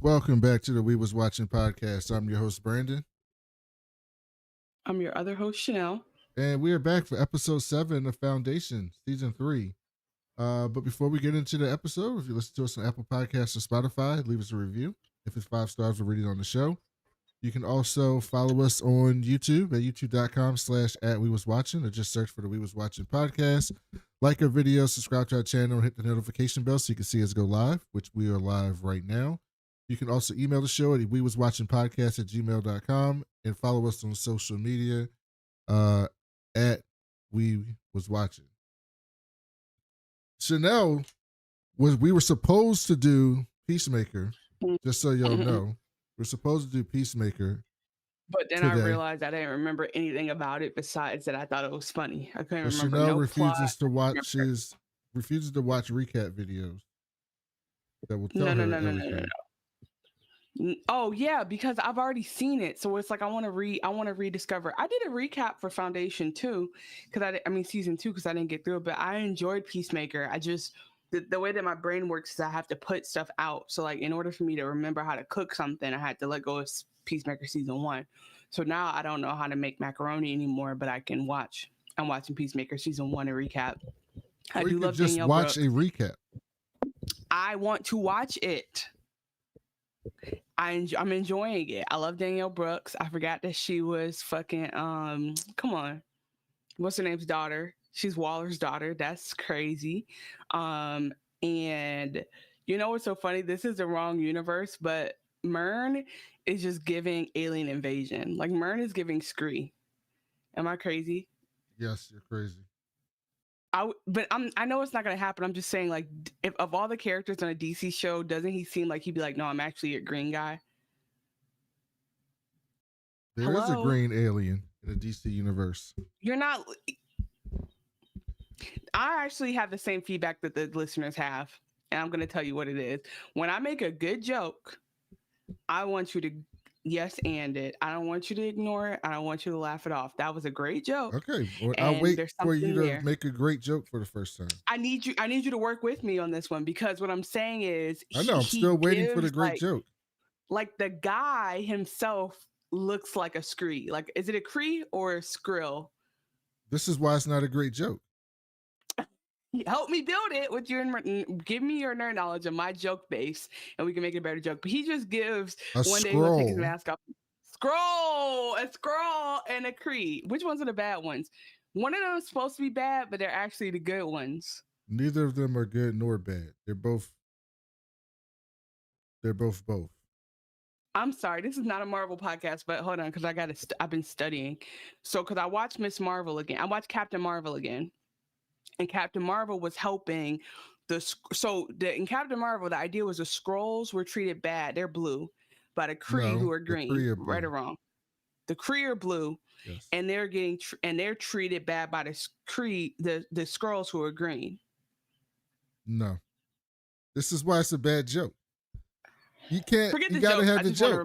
Welcome back to the We Was Watching podcast. I'm your host, Brandon. I'm your other host, Chanel. And we are back for episode 7 of Foundation, season 3. But before we get into the episode, if you listen to us on Apple Podcasts or Spotify, leave us a review. If it's 5 stars, we'll read it on the show. You can also follow us on YouTube at youtube.com/@WeWasWatching, or just search for the We Was Watching podcast. Like our video, subscribe to our channel, and hit the notification bell so you can see us go live, which we are live right now. You can also email the show at wewaswatchingpodcast@gmail.com and follow us on social media at We Was Watching. Chanel, we were supposed to do Peacemaker, just so y'all know. We're supposed to do Peacemaker. But then today. I realized I didn't remember anything about it besides that I thought it was funny. I couldn't remember. Chanel no refuses plot. refuses to watch recap videos that will tell her everything. No. Oh yeah, because I've already seen it, so it's like I want to rediscover. I did a recap for Foundation too, season 2, because I didn't get through it. But I enjoyed Peacemaker. I just the way that my brain works is I have to put stuff out. So like in order for me to remember how to cook something, I had to let go of Peacemaker season 1. So now I don't know how to make macaroni anymore, but I can watch. I'm watching Peacemaker season 1 and recap. I do love just Danielle watch Brooks. A recap. I want to watch it. I'm enjoying it. I love Danielle Brooks. I forgot that she was fucking come on. What's her name's daughter? She's Waller's daughter. That's crazy. And you know what's so funny? This is the wrong universe, but Myrn is just giving alien invasion. Like Myrn is giving Scree. Am I crazy? Yes, you're crazy. I know it's not gonna happen. I'm just saying, like, if of all the characters on a DC show, doesn't he seem like he'd be like, no, I'm actually a green guy? There is a green alien in the DC universe. You're not. I actually have the same feedback that the listeners have, and I'm gonna tell you what it is. When I make a good joke, I want you to yes and it. I don't want you to ignore it. I don't want you to laugh it off. That was a great joke. Okay, well, I'll wait for you to make a great joke for the first time. I need you to work with me on this one, because what I'm saying is I know I'm still waiting for the great joke. Like the guy himself looks like a Scree. Like, is it a Cree or a Skrill? This is why it's not a great joke. Help me build it with give me your nerd knowledge of my joke base, and we can make a better joke. But he just gives one day he'll take his mask off. A scroll, and a Cree. Which ones are the bad ones? One of them is supposed to be bad, but they're actually the good ones. Neither of them are good nor bad. They're both both. I'm sorry, this is not a Marvel podcast, but hold on, because I've been studying. So, because I watched Miss Marvel again, I watched Captain Marvel again. And Captain Marvel was helping in Captain Marvel, the idea was the Skrulls were treated bad. They're blue, by the Kree who are green. Right or wrong? The Kree are blue, yes. And they're they're treated bad by the Kree, the Skrulls who are green. No, this is why it's a bad joke. You can't. You gotta have the joke.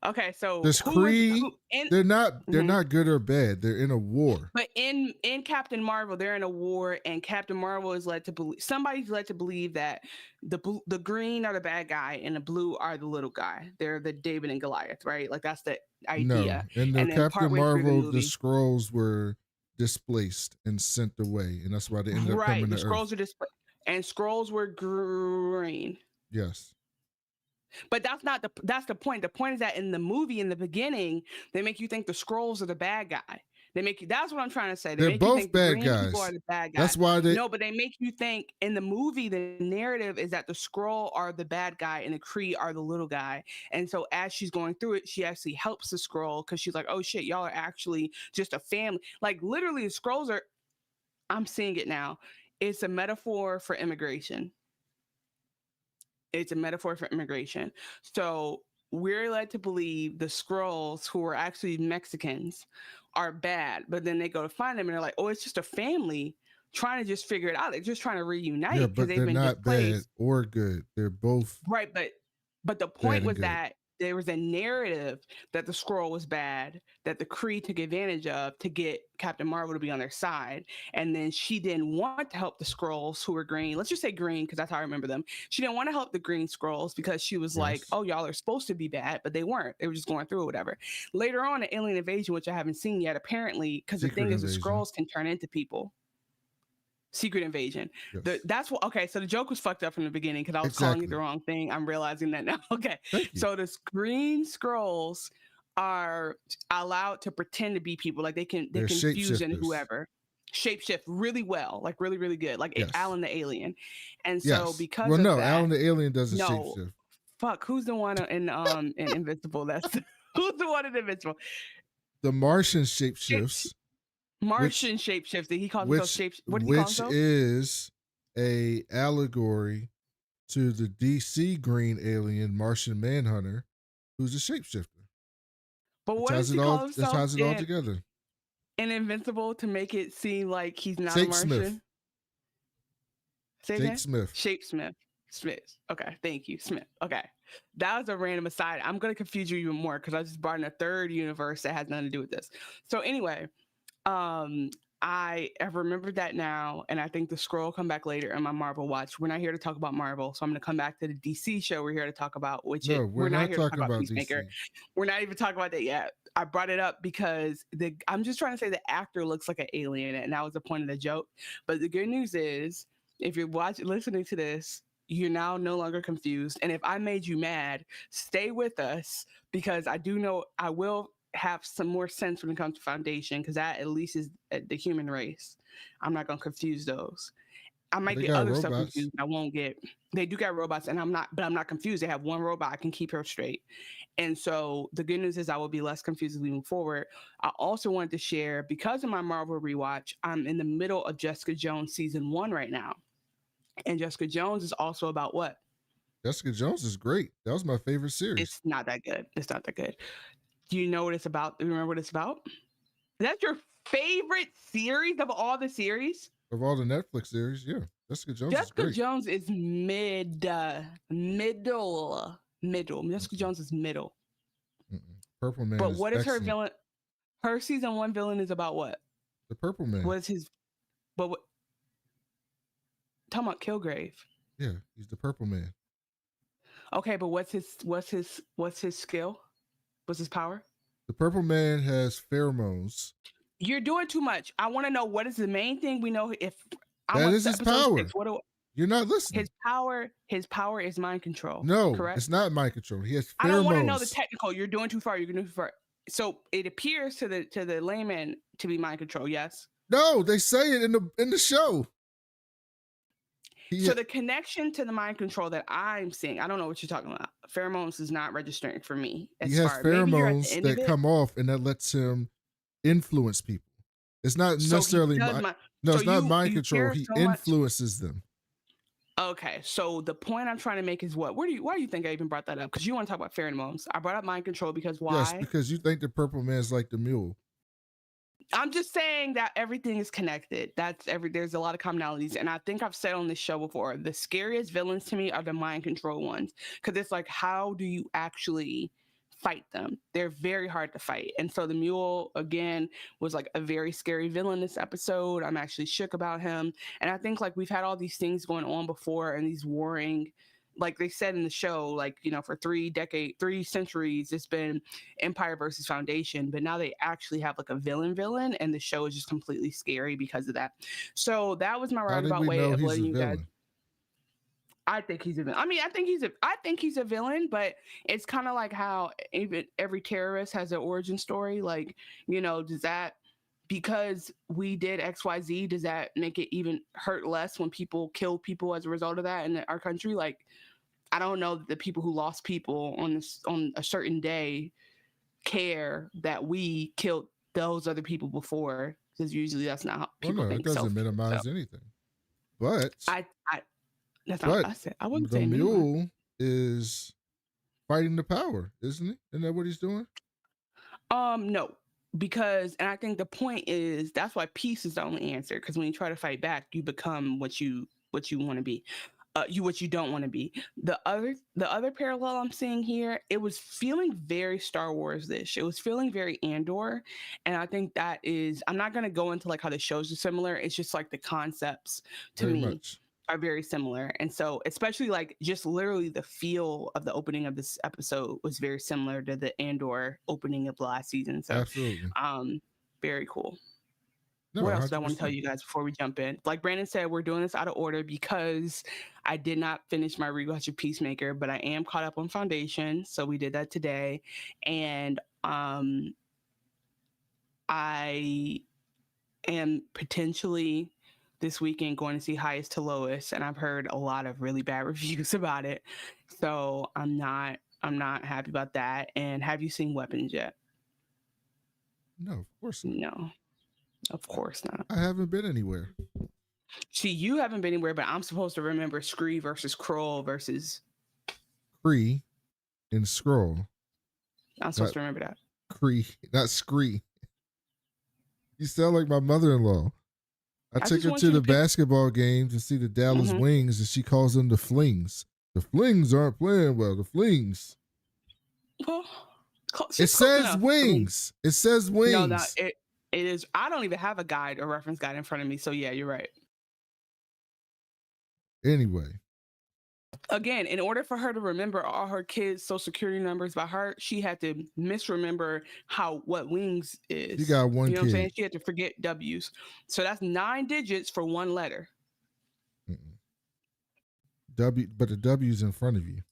Okay, so the Kree, they're not good or bad. They're in a war. But in Captain Marvel, they're in a war, and Captain Marvel is led to believe somebody's led to believe that the green are the bad guy and the blue are the little guy. They're the David and Goliath, right? Like that's the idea. No, in the Captain Marvel, the Skrulls were displaced and sent away, and that's why they ended up coming to Earth. Skrulls are displaced, and Skrulls were green. Yes. But that's the point. The point is that in the movie, in the beginning, they make you think the Skrulls are the bad guy. That's what I'm trying to say. They're both bad guys. People are the bad guys. That's why No, but they make you think in the movie, the narrative is that the Skrull are the bad guy and the Kree are the little guy. And so as she's going through it, she actually helps the Skrull because she's like, oh shit, y'all are actually just a family. Like literally the Skrulls are, I'm seeing it now. It's a metaphor for immigration. It's a metaphor for immigration. So we're led to believe the Skrulls, who are actually Mexicans, are bad. But then they go to find them and they're like, oh, it's just a family trying to just figure it out. They're just trying to reunite. Yeah, but they're not bad or good. They're both right. But the point was that there was a narrative that the Skrull was bad, that the Kree took advantage of to get Captain Marvel to be on their side. And then she didn't want to help the Skrulls who were green. Let's just say green, because that's how I remember them. She didn't want to help the green Skrulls because she was like, oh, y'all are supposed to be bad, but they weren't. They were just going through or whatever. Later on, in Alien Invasion, which I haven't seen yet, apparently, because the thing is, the Skrulls can turn into people. Secret Invasion. Yes. That's what. Okay, so the joke was fucked up from the beginning because I was calling it the wrong thing. I'm realizing that now. Okay, so the green Skrulls are allowed to pretend to be people. Like they can fuse into whoever. Shapeshift really well, like really, really good, like Alan the Alien. And so because of that, Alan the Alien doesn't shapeshift. Fuck, who's the one in Invincible? That's who's the one in Invincible? The Martian shapeshifts. Martian shapeshifting. He calls himself shapeshifter. What does he call himself? Which is a allegory to the DC green alien Martian Manhunter, who's a shapeshifter. But what does he call himself? That ties it all together. And Invincible to make it seem like he's not a Martian. Smith. Say Jake again? Smith. Smith. Okay, thank you, Smith. Okay, that was a random aside. I'm gonna confuse you even more because I just brought in a third universe that has nothing to do with this. So anyway. I have remembered that now, and I think the Skrull will come back later in my Marvel watch. We're not here to talk about Marvel, so I'm going to come back to the DC show we're here to talk about, which we're not here to talk about Peacemaker. We're not even talking about that yet. I brought it up because I'm just trying to say the actor looks like an alien, and that was the point of the joke. But the good news is, if you're listening to this, you're now no longer confused. And if I made you mad, stay with us because I do know I will have some more sense when it comes to Foundation, because that at least is the human race. I'm not gonna confuse those. I might get other stuff confused. I won't get. They do got robots, and I'm not confused. They have one robot. I can keep her straight. And so the good news is I will be less confused as we move forward. I also wanted to share, because of my Marvel rewatch, I'm in the middle of Jessica Jones season 1 right now, and Jessica Jones is also about what? Jessica Jones is great. That was my favorite series. It's not that good. Do you know what it's about? Do you remember what it's about? That's your favorite series of all the series? Of all the Netflix series, yeah. Jessica Jones is great. Jessica Jones is middle. Jessica Jones is middle. Purple Man. But what is her villain? Her season 1 villain is about what? The Purple Man. What is his? But what? Talking about Kilgrave. Yeah, he's the Purple Man. Okay, but what's his skill? What's his power? The Purple Man has pheromones. You're doing too much. I want to know what is the main thing we know. If that is his power. You're not listening. His power is mind control. No, correct? It's not mind control. He has pheromones. I don't want to know the technical. You're doing too far. You're going too far. So it appears to the layman to be mind control. Yes. No, they say it in the show. So the connection to the mind control that I'm seeing, I don't know what you're talking about. Pheromones is not registering for me. He has pheromones that come off, and that lets him influence people. It's not necessarily it's not mind control. He influences them. Okay, so the point I'm trying to make is what? Why do you think I even brought that up? Because you want to talk about pheromones. I brought up mind control because why? Yes, because you think the Purple Man's like the Mule. I'm just saying that everything is connected. There's a lot of commonalities. And I think I've said on this show before, the scariest villains to me are the mind control ones. Because it's like, how do you actually fight them? They're very hard to fight. And so the Mule, again, was like a very scary villain this episode. I'm actually shook about him. And I think like we've had all these things going on before, and these warring, like they said in the show, like, for 3 centuries, it's been Empire versus Foundation, but now they actually have like a villain, and the show is just completely scary because of that. So that was my roundabout way of letting you guys. I think he's a villain. I mean, I think he's a villain, but it's kind of like how even every terrorist has an origin story. Like, does that, because we did XYZ, does that make it even hurt less when people kill people as a result of that in our country? Like, I don't know that the people who lost people on a certain day care that we killed those other people before, because usually that's not how people think. It doesn't minimize anything. But that's not what I said. I wouldn't say the Mule is fighting the power, isn't he? Isn't that what he's doing? No. Because, and I think the point is, that's why peace is the only answer. Because when you try to fight back, you become what you want to be. you what you don't want to be. The other parallel I'm seeing here, it was feeling very Star Wars-ish. It was feeling very Andor, and I think that is. I'm not gonna go into like how the shows are similar. It's just like the concepts to Very me much. are very similar, and so especially like just literally the feel of the opening of this episode was very similar to the Andor opening of the last season. So, Absolutely. um, very cool. No, What else do I want to tell 100%. you guys before we jump in? Like Brandon said, we're doing this out of order because I did not finish my rewatch of Peacemaker, but I am caught up on Foundation, so we did that today, and I am potentially this weekend going to see Highest to Lowest, and I've heard a lot of really bad reviews about it, so I'm not happy about that. And have you seen Weapons yet? No, of course not. No, of course not. I haven't been anywhere. See, you haven't been anywhere, but I'm supposed to remember Scree versus Kroll versus. Cree and Scroll. I'm supposed to remember that. Cree, not Scree. You sound like my mother-in-law. I took just her want to you to the pick- basketball game to see the Dallas Mhm. Wings, and she calls them the Flings. The Flings aren't playing well. The Flings. Well, It says Wings. It says Wings. No, it is. I don't even have a guide or reference guide in front of me. So yeah, you're right. Anyway, Again, in order for her to remember all her kids' social security numbers by heart, she had to misremember what Wings is. she got one You know what I'm saying? kid. She had to forget W's. So that's 9 digits for one letter. W, but the W's in front of you.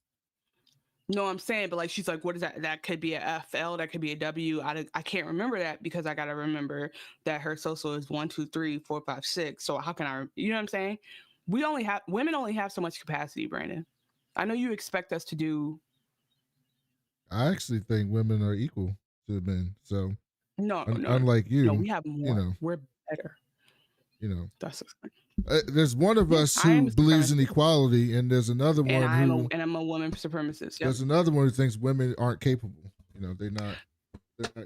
No, I'm saying, but like she's like, what is that? That could be a FL, that could be a W. I can't remember that because I gotta remember that her social is 1, 2, 3, 4, 5, 6. So how can I? You know what I'm saying? Women only have so much capacity, Brandon. I know you expect us to do. I actually think women are equal to men. So No, unlike you, no, we have more. you know, We're better. You know, That's there's one of us who believes in equality, and there's another one who, and I'm a woman supremacist. Yep. There's another one who thinks women aren't capable. You know, they're not.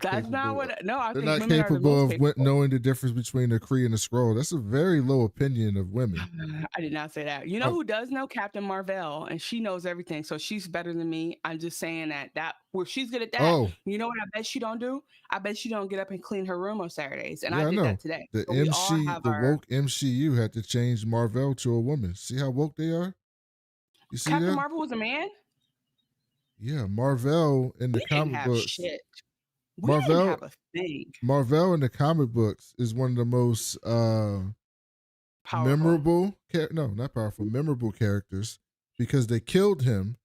That's not what. No, I they're think not women capable are of knowing the difference between a Kree and a Skrull. That's a very low opinion of women. I did not say that. You know who does know? Captain Marvel, and she knows everything, so she's better than me. I'm just saying that where she's good at that. Oh. You know what I bet she don't do? I bet she don't get up and clean her room on Saturdays, and Yeah, I did that today. The woke MCU had to change Marvel to a woman. See how woke they are? You see Captain that? Marvel was a man? Yeah, Marvel in the comic books. Shit. Marvel didn't have a thing. Marvel in the comic books is one of the most memorable not powerful, memorable characters because they killed him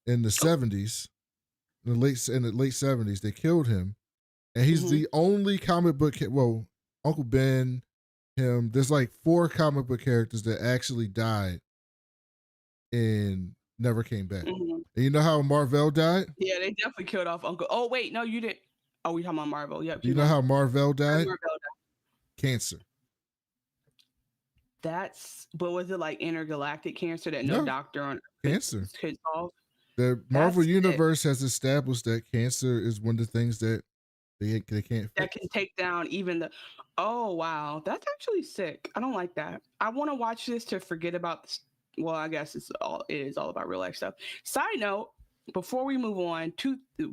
in the 70s. In the late 70s, they killed him. And he's the only comic book Uncle Ben, him, there's like 4 comic book characters that actually died and never came back. And you know how Marvel died? Yeah, they definitely killed off Uncle. Oh, wait, no, you didn't. Oh, we talking about Marvel. Yep. You know how Marvel died? Cancer. But was it like intergalactic cancer that no doctor on cancer could solve? The Marvel Universe has established that cancer is one of the things that they can't fix. That can take down even the. Oh wow, that's actually sick. I don't like that. I want to watch this to forget about this. Well, I guess it is all about real life stuff. Side note, before we move on,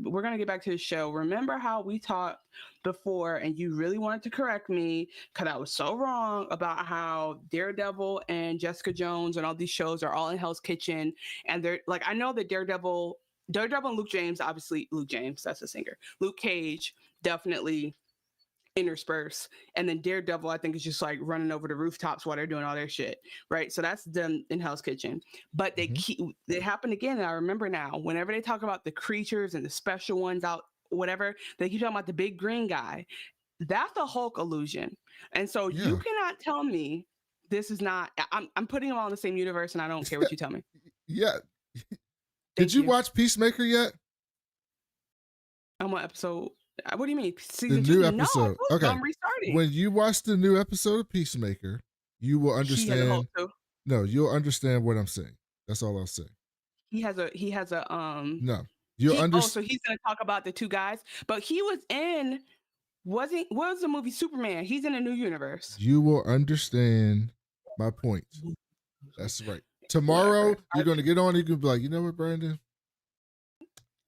we're gonna get back to the show. Remember how we talked before, and you really wanted to correct me because I was so wrong about how Daredevil and Jessica Jones and all these shows are all in Hell's Kitchen, and they're like, I know that Daredevil and Luke James, obviously Luke James, that's the singer. Luke Cage definitely intersperse, and then Daredevil I think is just like running over the rooftops while they're doing all their shit, right? So that's them in Hell's Kitchen, but they happen again, and I remember now whenever they talk about the creatures and the special ones out whatever, they keep talking about the big green guy. That's a Hulk illusion, and so you cannot tell me this is not. I'm putting them all in the same universe, and I don't care what you tell me. Yeah. Did you watch Peacemaker yet? I'm on episode. What do you mean? Season the new 2? Episode. No, okay. I'm restarting. When you watch the new episode of Peacemaker, you will understand. No, you'll understand what I'm saying. That's all I'll say. He has a. No, you'll understand. So he's gonna talk about the 2 guys, but he was in. What was the movie Superman? He's in a new universe. You will understand my point. That's right. Tomorrow, Whatever. you're going to get on. You can be like, you know what, Brandon?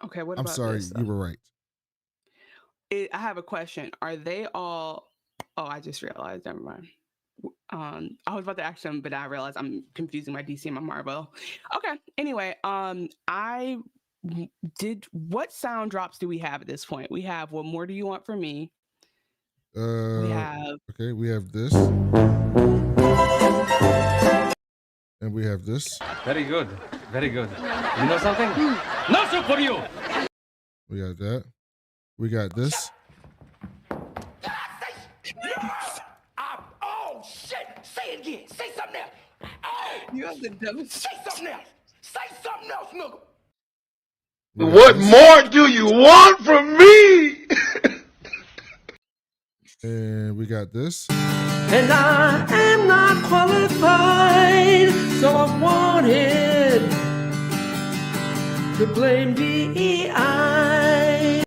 Okay, what I'm about sorry. this? You were right. I have a question. Are they all? Oh, I just realized. Never mind. I was about to ask them, but I realized I'm confusing my DC and my Marvel. Okay. Anyway, I did. What sound drops do we have at this point? We have "What More Do You Want From Me?" We have. Okay, we have this. And we have this. Very good. Very good. You know something? No soup for you! We got that. We got this. Oh, shit! Say it again. Say something else. Oh, You have the dumbest. say something else. Say something else, nigga. What more do you want from me? And we got this. And I am not qualified, so I wanted to blame DEI. I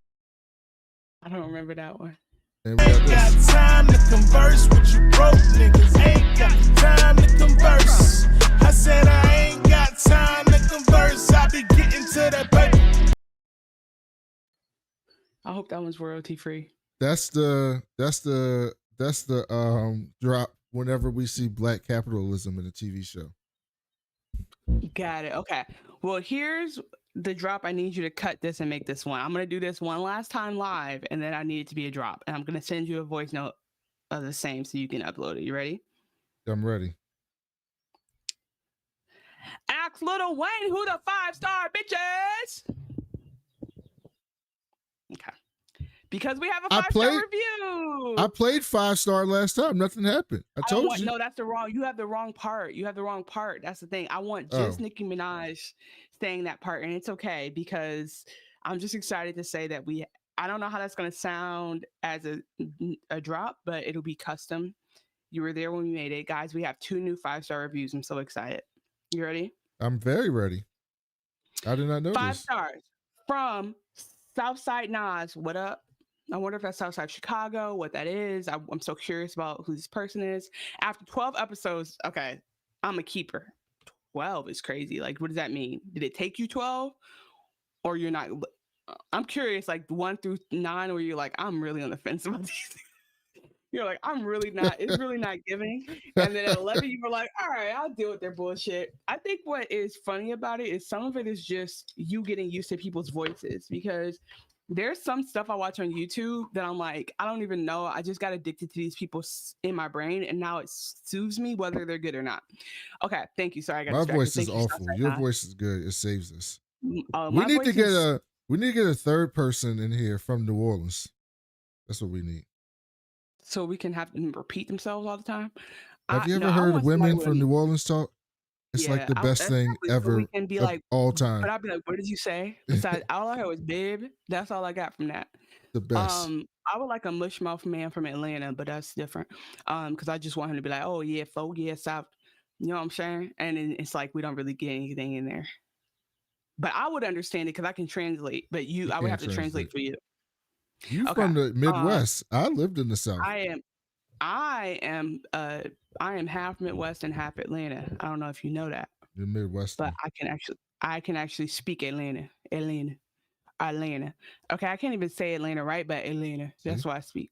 don't remember that one. And we got this. Time to converse with you broke niggas. Ain't got time to converse. I said I ain't got time to converse. I be getting to that paper. I hope that one's royalty free. That's the drop whenever we see black capitalism in a TV show. Got it. Okay. Well, here's the drop. I need you to cut this and make this one. I'm gonna do this one last time live, and then I need it to be a drop. And I'm gonna send you a voice note of the same so you can upload it. You ready? I'm ready. Ask Lil Wayne who the 5-star bitches. Okay. Because we have a 5-star review. I played 5-star last time. Nothing happened. I told you. No, that's the wrong. You have the wrong part. You have the wrong part. That's the thing. I want just Nicki Minaj saying that part, and it's okay because I'm just excited to say that I don't know how that's going to sound as a drop, but it'll be custom. You were there when we made it, guys. We have 2 new 5-star reviews. I'm so excited. You ready? I'm very ready. I did not know 5 this. stars from Southside Nas. What up? I wonder if that's Southside Chicago, what that is. I'm so curious about who this person is. After 12 episodes, okay, I'm a keeper. 12 is crazy. Like, what does that mean? Did it take you 12? Or you're not? I'm curious, like 1 through 9, where you're like, I'm really on the fence about these things. You're like, I'm really not, it's really not giving. And then at 11, you were like, all right, I'll deal with their bullshit. I think what is funny about it is some of it is just you getting used to people's voices, because there's some stuff I watch on YouTube that I'm like, I don't even know. I just got addicted to these people in my brain, and now it soothes me whether they're good or not. Okay, thank you. Sorry, I got My distracted. voice is Thank awful. Your voice is good. It saves us. We need to get a third person in here from New Orleans. That's what we need. So we can have them repeat themselves all the time. Have you ever heard women from New Orleans talk? It's like the best thing ever we can be like, all time. But I'd be like, what did you say? Besides, all I heard was babe. That's all I got from that. The best. I would like a mushmouth man from Atlanta, but that's different. Because I just want him to be like, oh yeah, 4 years South. You know what I'm saying? And then it's like we don't really get anything in there. But I would understand it because I can translate. But I would have to translate for you. You from the Midwest? I lived in the South. I am half Midwest and half Atlanta. I don't know if you know that. You're Midwest, but I can actually speak Atlanta. Okay, I can't even say Atlanta right, but Atlanta. That's why I speak.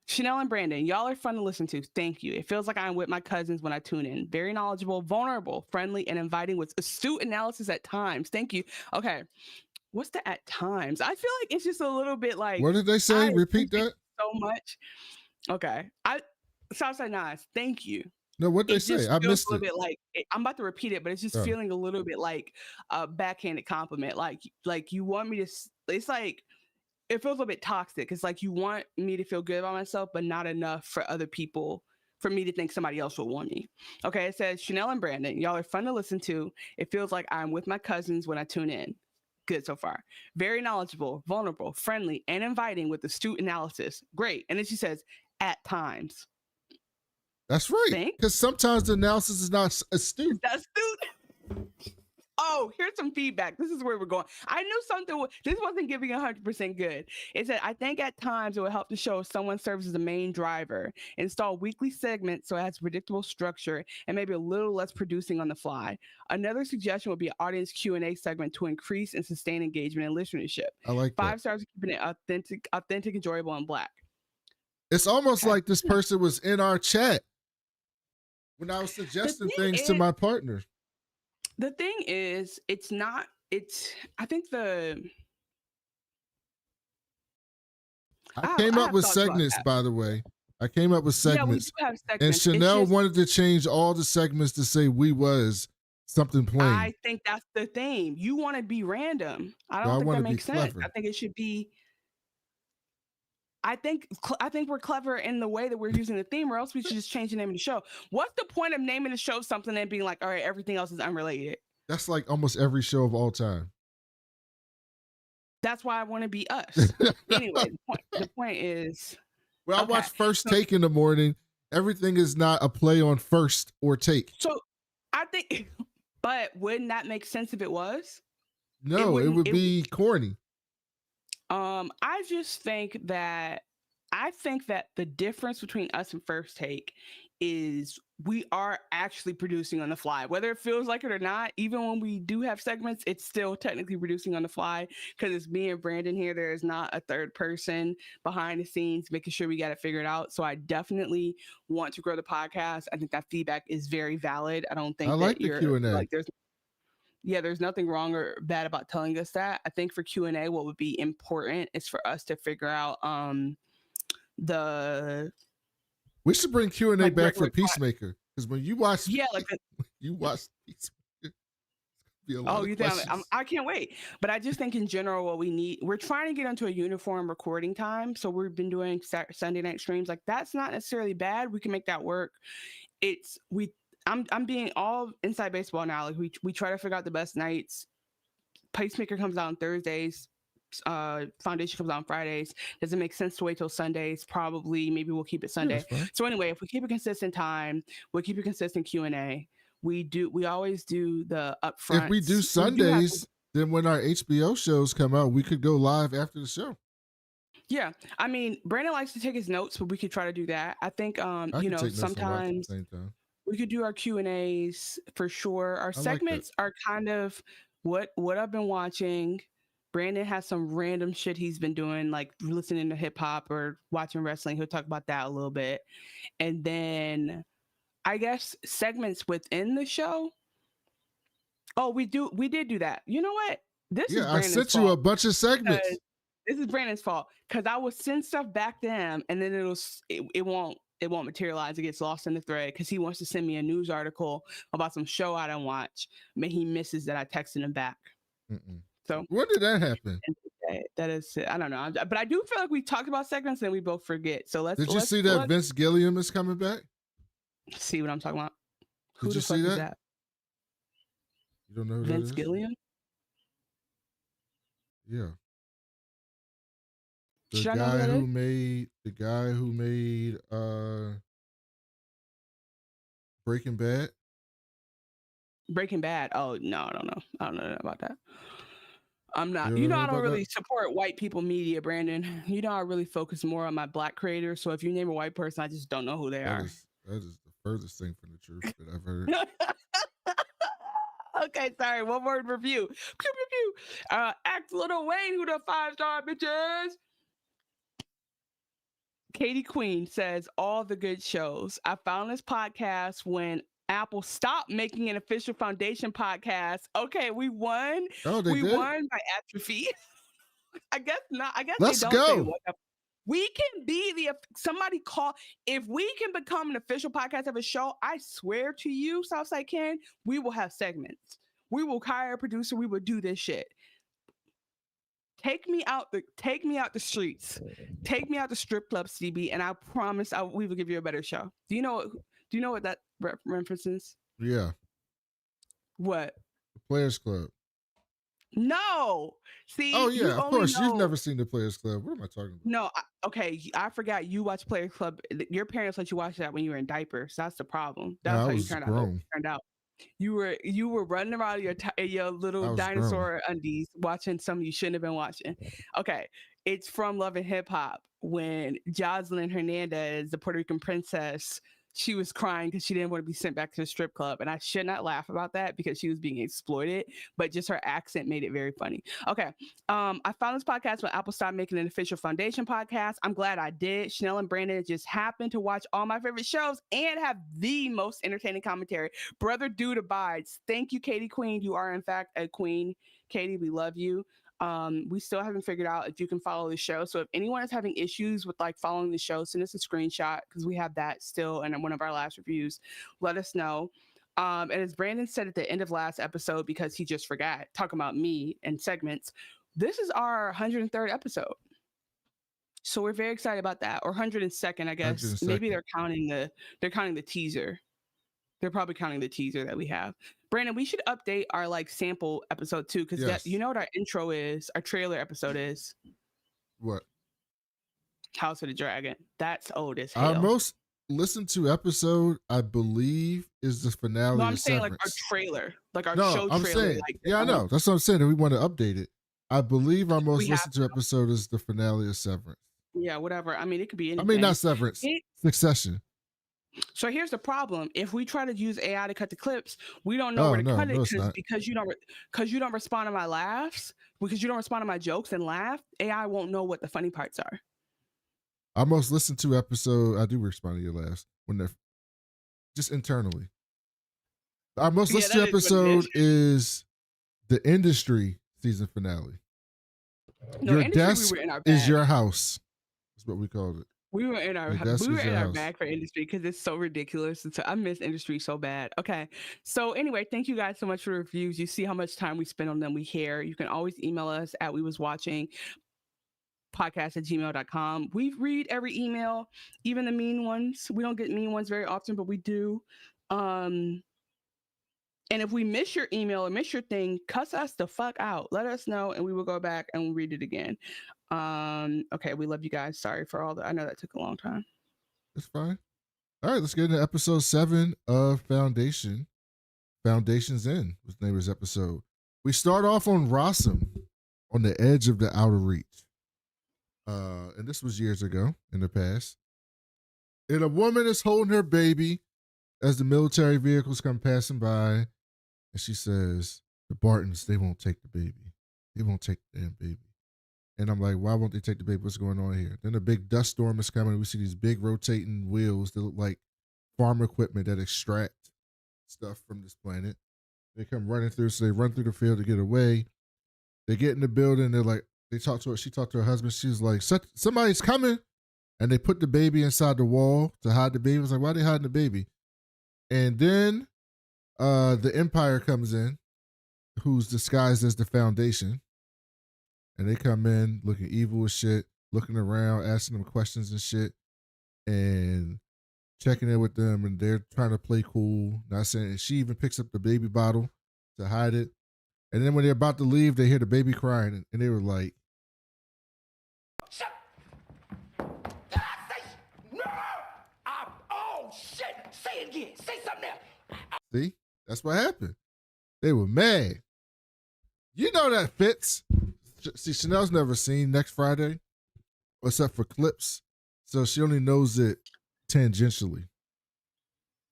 Chanel and Brandon, y'all are fun to listen to. Thank you. It feels like I'm with my cousins when I tune in. Very knowledgeable, vulnerable, friendly, and inviting with astute analysis at times. Thank you. Okay. What's the at times? I feel like it's just a little bit like. What did they say? Repeat that. So much. Okay. Southside Nas, thank you. No, what they say? I missed it. Bit like I'm about to repeat it, but it's just feeling a little bit like a backhanded compliment. Like you want me to. It's like it feels a bit toxic. It's like you want me to feel good about myself, but not enough for other people. For me to think somebody else will want me. Okay. It says Chanel and Brandon, y'all are fun to listen to. It feels like I'm with my cousins when I tune in. Good so far. Very knowledgeable, vulnerable, friendly, and inviting with astute analysis. Great. And then she says, at times. That's right. Because sometimes the analysis is not astute. That's astute. Oh, here's some feedback. This is where we're going. I knew something. This wasn't giving 100% good. It said, I think at times it will help to show if someone serves as the main driver. Install weekly segments so it has predictable structure and maybe a little less producing on the fly. Another suggestion would be an audience Q&A segment to increase and sustain engagement and listenership. I like 5 stars keeping it authentic, enjoyable, and black. It's almost like this person was in our chat when I was suggesting things to my partner. The thing is, I think I came up with segments, by the way. I came up with segments. Yeah, we do have segments. And Chanel wanted to change all the segments to say we was something plain. I think that's the thing. You want to be random. I don't think that makes sense. Clever. I think it should be. I think we're clever in the way that we're using the theme, or else we should just change the name of the show. What's the point of naming the show something and being like, all right, everything else is unrelated? That's like almost every show of all time. That's why I want to be us. Anyway, the point is. Well, I watch First Take in the morning. Everything is not a play on First or Take. So I think, but wouldn't that make sense if it was? No, it would be corny. I just think that the difference between us and First Take is we are actually producing on the fly, whether it feels like it or not. Even when we do have segments, it's still technically producing on the fly because it's me and Brandon here. There is not a third person behind the scenes making sure we got it figured out. So I definitely want to grow the podcast. I think that feedback is very valid. I don't think I like the Q&A. Like there's nothing wrong or bad about telling us that. I think for Q&A, what would be important is for us to figure out we should bring Q&A back for Peacemaker, because when you watch, you watch Peacemaker. You think I can't wait. But I just think in general, what we need, we're trying to get into a uniform recording time. So we've been doing Sunday night streams. Like that's not necessarily bad. We can make that work. I'm being all inside baseball now. Like we try to figure out the best nights. Pacemaker comes out on Thursdays. Foundation comes out on Fridays. Does it make sense to wait till Sundays? Probably. Maybe we'll keep it Sunday. So anyway, if we keep a consistent time, we'll keep a consistent Q&A. We always do the upfront. If we do Sundays, then when our HBO shows come out, we could go live after the show. Yeah, I mean, Brandon likes to take his notes, but we could try to do that. I think sometimes we could do our Q&As for sure. Our segments are kind of what I've been watching. Brandon has some random shit he's been doing, like listening to hip hop or watching wrestling. He'll talk about that a little bit. And then I guess segments within the show. Oh, we did do that. You know what? This is Brandon's fault. I sent you a bunch of segments. This is Brandon's fault because I would send stuff back to him and then it won't materialize. It gets lost in the thread because he wants to send me a news article about some show I don't watch. But he misses that I texted him back. So when did that happen? That is, I don't know. But I do feel like we talked about segments and we both forget. So Did you see that Vince Gilliam is coming back? See what I'm talking about? Did you see that? You don't know who Vince Gilliam? Yeah. The guy who made Breaking Bad. Breaking Bad. Oh no, I don't know. I don't know about that. I'm not. I don't really support white people media, Brandon. I really focus more on my black creators. So if you name a white person, I just don't know who they are. That is the furthest thing from the truth that I've heard. Okay, sorry. One word review. Pew pew pew. Act Little Wayne, who the 5-star bitches. Katie Queen says, all the good shows. I found this podcast when Apple stopped making an official Foundation podcast. Okay, we won. Oh, we won by atrophy. I guess not. I guess let's go. We can be somebody call. If we can become an official podcast of a show, I swear to you, Southside Ken, we will have segments. We will hire a producer. We will do this shit. Take me out the streets. Take me out the strip club, CB, and I promise we will give you a better show. Do you know what that reference is? Yeah. What? The Players Club. No. See. Oh yeah, of course. You've never seen the Players Club. What am I talking about? No. Okay, I forgot you watched Players Club. Your parents let you watch that when you were in diapers. That's the problem. That's how you turned out. You were running around in your I little was dinosaur undies watching something you shouldn't have been watching. Okay, it's from Love and Hip Hop when Jocelyn Hernandez, the Puerto Rican princess, she was crying because she didn't want to be sent back to the strip club, and I should not laugh about that because she was being exploited, but just her accent made it very funny. Okay, I found this podcast when Apple stopped making an official Foundation podcast. I'm glad I did. Chanel and Brandon just happened to watch all my favorite shows and have the most entertaining commentary. Brother Dude abides. Thank you, Katie Queen. You are in fact a queen. Katie, we love you. We still haven't figured out if you can follow the show. So if anyone is having issues with like following the show, send us a screenshot because we have that still in one of our last reviews. Let us know. And as Brandon said at the end of last episode, because he just forgot talking about me and segments, this is our 103rd episode. So we're very excited about that. Or 102nd, I guess. 102nd. Maybe they're counting the teaser. They're probably counting the teaser that we have. Brandon, we should update our like sample episode too, because Yes. you know what our intro is, our trailer episode is What? House of the Dragon. That's old as hell. Our most listened to episode, I believe, is the finale. No, I'm of saying Severance. like our trailer, like our No, show I'm trailer. saying, Like, yeah, I know. That's what I'm saying. That we want to update it. I believe our most We have listened to episode is the finale of Severance. Yeah, whatever. I mean, it could be I anything. mean, not Severance. Succession. So here's the problem: if we try to use AI to cut the clips, we don't know Oh, where to no, cut no, it's it not. because you don't respond to my laughs, because you don't respond to my jokes and laugh. AI won't know what the funny parts are. Our most listened to episode, I do respond to your laughs when they're just internally. Our most Yeah, listened to that is what it episode is the industry season finale. No, Your industry, desk we were in our is bag. your house. That's what we called it. We were in our Your desk is your house. bag for industry because it's so ridiculous. And so I miss industry so bad. Okay. So anyway, thank you guys so much for the reviews. You see how much time we spend on them. We hear. You can always email us at wewaswatching podcast@gmail.com. We read every email, even the mean ones. We don't get mean ones very often, but we do. And if we miss your email or miss your thing, cuss us the fuck out. Let us know and we will go back and read it again. Okay, we love you guys. Sorry for all I know that took a long time. It's fine. All right, let's get into episode 7 of Foundation. Foundation's End was the name of this episode. We start off on Rossum, on the edge of the outer reach. And this was years ago in the past. And a woman is holding her baby as the military vehicles come passing by. And she says, the Bartons, they won't take the baby. They won't take the damn baby. And I'm like, why won't they take the baby? What's going on here? Then a big dust storm is coming. We see these big rotating wheels that look like farm equipment that extract stuff from this planet. They come running through, so they run through the field to get away. They get in the building. They're like, she talked to her husband. She's like, somebody's coming. And they put the baby inside the wall to hide the baby. I was like, why are they hiding the baby? And then the Empire comes in, who's disguised as the Foundation. And they come in looking evil as shit, looking around, asking them questions and shit, and checking in with them. And they're trying to play cool. Not saying, and she even picks up the baby bottle to hide it. And then when they're about to leave, they hear the baby crying. And they were like, Shut. Did I say no? Oh shit! Say it again. Say something else. see, that's what happened. They were mad. You know that fits. See, Chanel's never seen Next Friday, except for clips. So she only knows it tangentially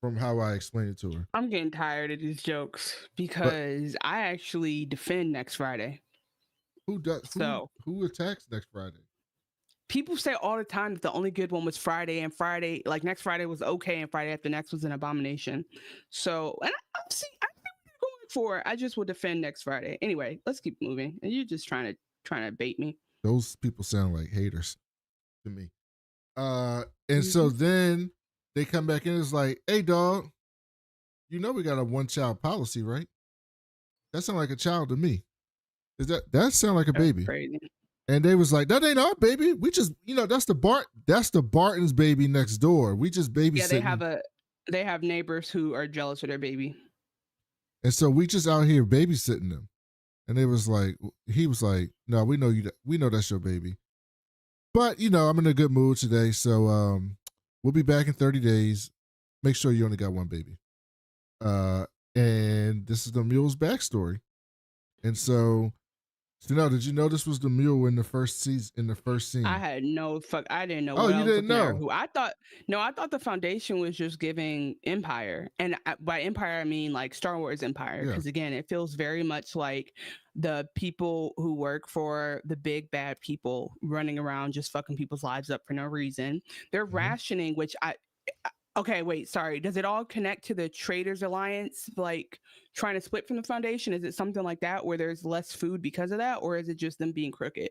from how I explained it to her. I'm getting tired of these jokes because I actually defend Next Friday. Who does? Who attacks Next Friday? People say all the time that the only good one was Friday, and Friday, like next Friday was okay, and Friday after next was an abomination. So, and I think we're going for it. I just will defend Next Friday. Anyway, let's keep moving. And you're just trying to bait me. Those people sound like haters to me. And so then they come back in. It's like, hey, dog, you know we got a one-child policy, right? That sound like a child to me. That sound like a baby? Crazy. And they was like, that ain't our baby. We just, that's the Barton's baby next door. We just babysitting. Yeah, they have neighbors who are jealous of their baby. And so we just out here babysitting them. And he was like, no, we know that's your baby. But, I'm in a good mood today. So we'll be back in 30 days. Make sure you only got one baby. And this is the Mule's backstory. And so did you know this was the Mule in the first season? In the first scene, I had no fuck. I didn't know. Oh, what you I was didn't looking at or know? who. I thought the Foundation was just giving Empire, and by Empire I mean like Star Wars Empire, Yeah. because again, it feels very much like the people who work for the big bad people running around just fucking people's lives up for no reason. They're rationing, which okay, wait, sorry. Does it all connect to the Traders Alliance, like trying to split from the Foundation? Is it something like that where there's less food because of that, or is it just them being crooked?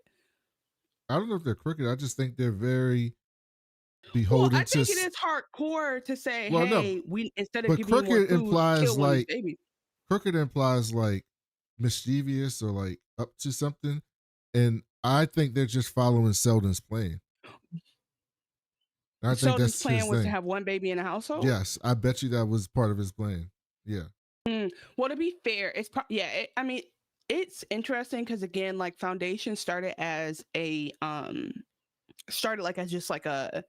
I don't know if they're crooked. I just think they're very Well, beholden I think to. it is hardcore to say, Well, no, hey, we instead of but giving you more crooked food, implies kill one of these like babies. crooked implies like mischievous or like up to something, and I think they're just following Selden's plan. I think Sheldon's that's plan his was to thing. have one baby in a household. Yes, I bet you that was part of his plan. Yeah. Well, to be fair, it's I mean, it's interesting because again, like Foundation started as a just like a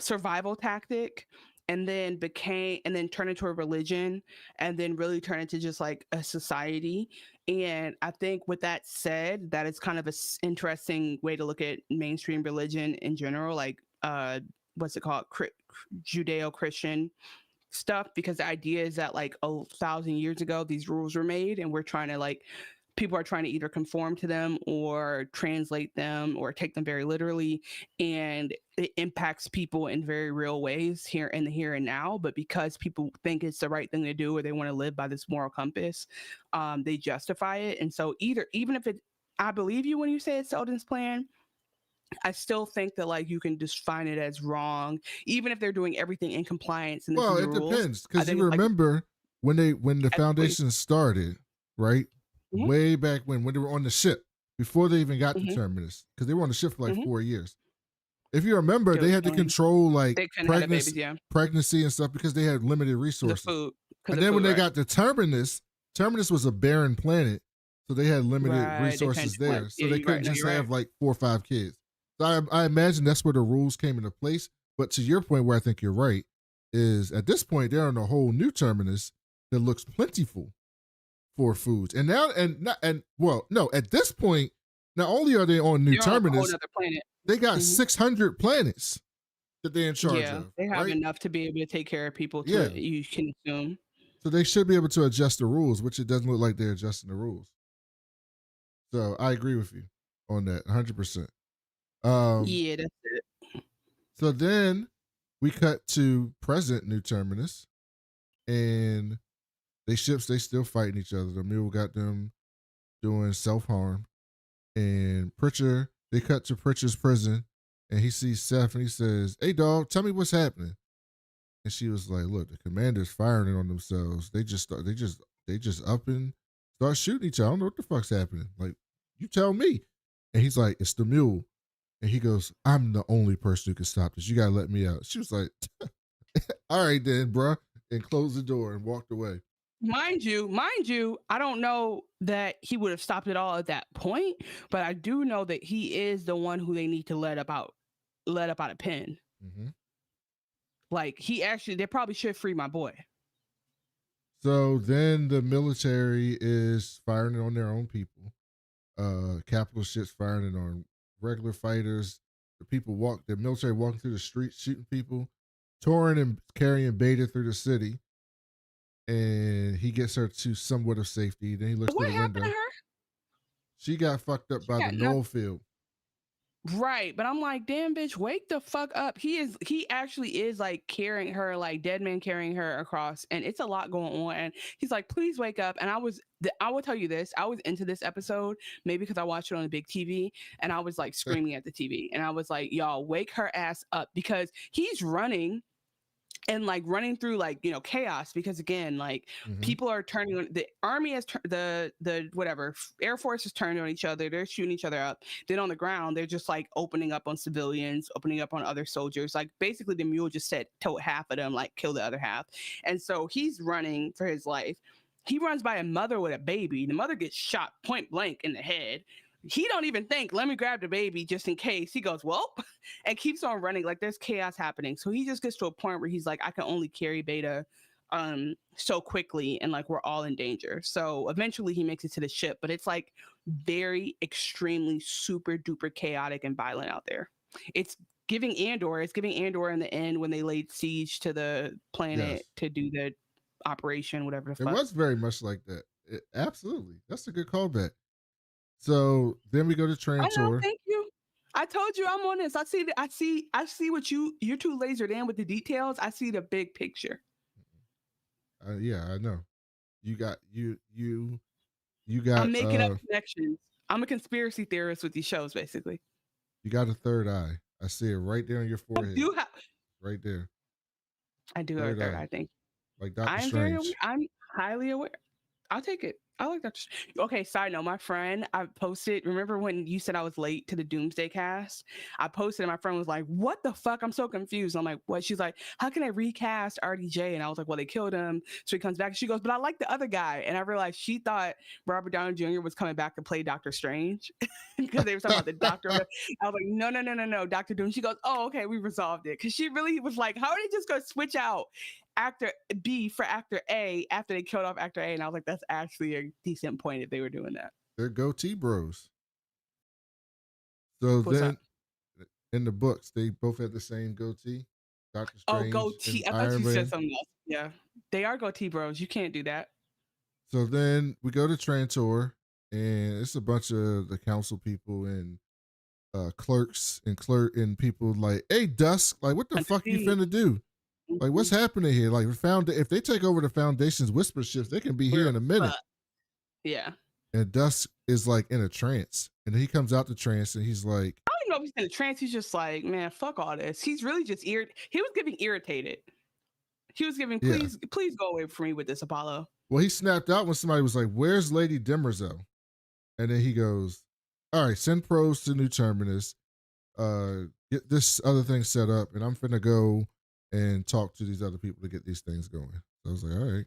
survival tactic, and then turned into a religion, and then really turned into just like a society. And I think with that said, that is kind of a interesting way to look at mainstream religion in general, like what's it called, Judeo-Christian stuff, because the idea is that like 1,000 years ago these rules were made, and we're trying to like people are trying to either conform to them or translate them or take them very literally, and it impacts people in very real ways here in the here and now. But because people think it's the right thing to do, or they want to live by this moral compass, they justify it. And so even if I believe you when you say it's Selden's plan, I still think that like you can define it as wrong, even if they're doing everything in compliance and this Well, is the it rules. depends, because you it's like, remember when the Foundation started, right? Mhm. Way back when they were on the ship before they even got to Mhm. Terminus, because they were on the ship for like Mhm. 4 years. If you remember, They they were had to killing- control like they couldn't have the babies, yeah. pregnancy and stuff because they had limited The resources. food. And then when they got to Terminus was a barren planet, so they had limited Right, they resources couldn't- there, so yeah, they you're couldn't right. No, just you're have right. like 4 or 5 kids. So I imagine that's where the rules came into place. But to your point, where I think you're right, is at this point they're on a whole new Terminus that looks plentiful for foods. And now at this point, not only are they on new They're on a whole Terminus, other planet. they got Mhm. 600 planets that they're in charge Yeah, of. they have right? enough to be able to take care of people. Yeah. You can assume. So they should be able to adjust the rules, which it doesn't look like they're adjusting the rules. So I agree with you on that 100%. Yeah, that's it. So then we cut to present New Terminus, and they still fighting each other. The Mule got them doing self-harm, and Pritchard, they cut to Pritchard's prison, and he sees Seth, and he says, "Hey dog, tell me what's happening." And she was like, "Look, the commander's firing on themselves. They just up and start shooting each other. I don't know what the fuck's happening. Like, you tell me." And he's like, "It's the Mule." And he goes, "I'm the only person who can stop this. You gotta let me out." She was like, "All right then, bruh," and closed the door and walked away. Mind you, I don't know that he would have stopped it all at that point, but I do know that he is the one who they need to let up out of pen. Mm-hmm. Like they probably should free my boy. So then the military is firing it on their own people. Capital ships firing it on regular fighters. The military walking through the streets shooting people. Toran and carrying Bayta through the city. And he gets her to somewhat of safety. Then he looks What through the happened window. to her? She got fucked up by the Knoll field. Right, but I'm like, damn, bitch, wake the fuck up. He actually is like carrying her, like dead man carrying her across, and it's a lot going on. And he's like, please wake up. And I will tell you this, I was into this episode, maybe because I watched it on the big TV, and I was like screaming at the TV, and I was like, y'all, wake her ass up, because he's running and like running through like, chaos, because again, like people are turning on, the army has the whatever Air Force is turning on each other, they're shooting each other up. Then on the ground they're just like opening up on civilians, opening up on other soldiers. Like basically the Mule just told half of them, like kill the other half. And so he's running for his life. He runs by a mother with a baby. The mother gets shot point blank in the head. He don't even think, let me grab the baby just in case. He goes, well, and keeps on running. Like there's chaos happening. So he just gets to a point where he's like, I can only carry Bayta so quickly, and like we're all in danger. So eventually he makes it to the ship, but it's like very extremely super duper chaotic and violent out there. It's giving Andor. It's giving Andor in the end when they laid siege to the planet to do the operation, whatever the It fuck. was very much like that. Absolutely. That's a good callback. So then we go to train I know, tour. thank you. I told you I'm on this. I see what you're too lasered in with the details. I see the big picture. Yeah, I know. You got I'm making up connections. I'm a conspiracy theorist with these shows, basically. You got a third eye. I see it right there on your forehead. Right there. I do have a third eye. Thank you. Like Doctor Strange. Very aware. I'm highly aware. I'll take it. I like that. Okay, side note, my friend, I posted, remember when you said I was late to the Doomsday cast? I posted and my friend was like, what the fuck? I'm so confused. I'm like, what? She's like, how can I recast RDJ? And I was like, well, they killed him. So he comes back. She goes, but I like the other guy. And I realized she thought Robert Downey Jr. was coming back to play Doctor Strange because they were talking about the doctor. I was like, no, Dr. Doom. She goes, oh, okay, we resolved it. Because she really was like, how are they just going to switch out actor B for actor A after they killed off actor A? And I was like, that's actually a decent point if they were doing that. They're goatee bros. So What's then up? in the books, they both had the same goatee. Doctor Strange. Oh, goatee. I thought you said something else. Yeah. They are goatee bros. You can't do that. So then we go to train tour, and it's a bunch of the council people and clerks and people like, hey, Dusk, like what the fuck you finna do? Like, what's happening here? Like, if they take over the Foundation's whisper ships, they can be here in a minute. Yeah. And Dusk is like in a trance, and he comes out the trance, and he's like, I don't even know if he's in a trance. He's just like, man, fuck all this. He's really just he was getting irritated. He was giving, please go away from me with this, Apollo. Well, he snapped out when somebody was like, where's Lady Demerzel? And then he goes, all right, send pros to New Terminus, get this other thing set up, and I'm finna go and talk to these other people to get these things going. So I was like, all right.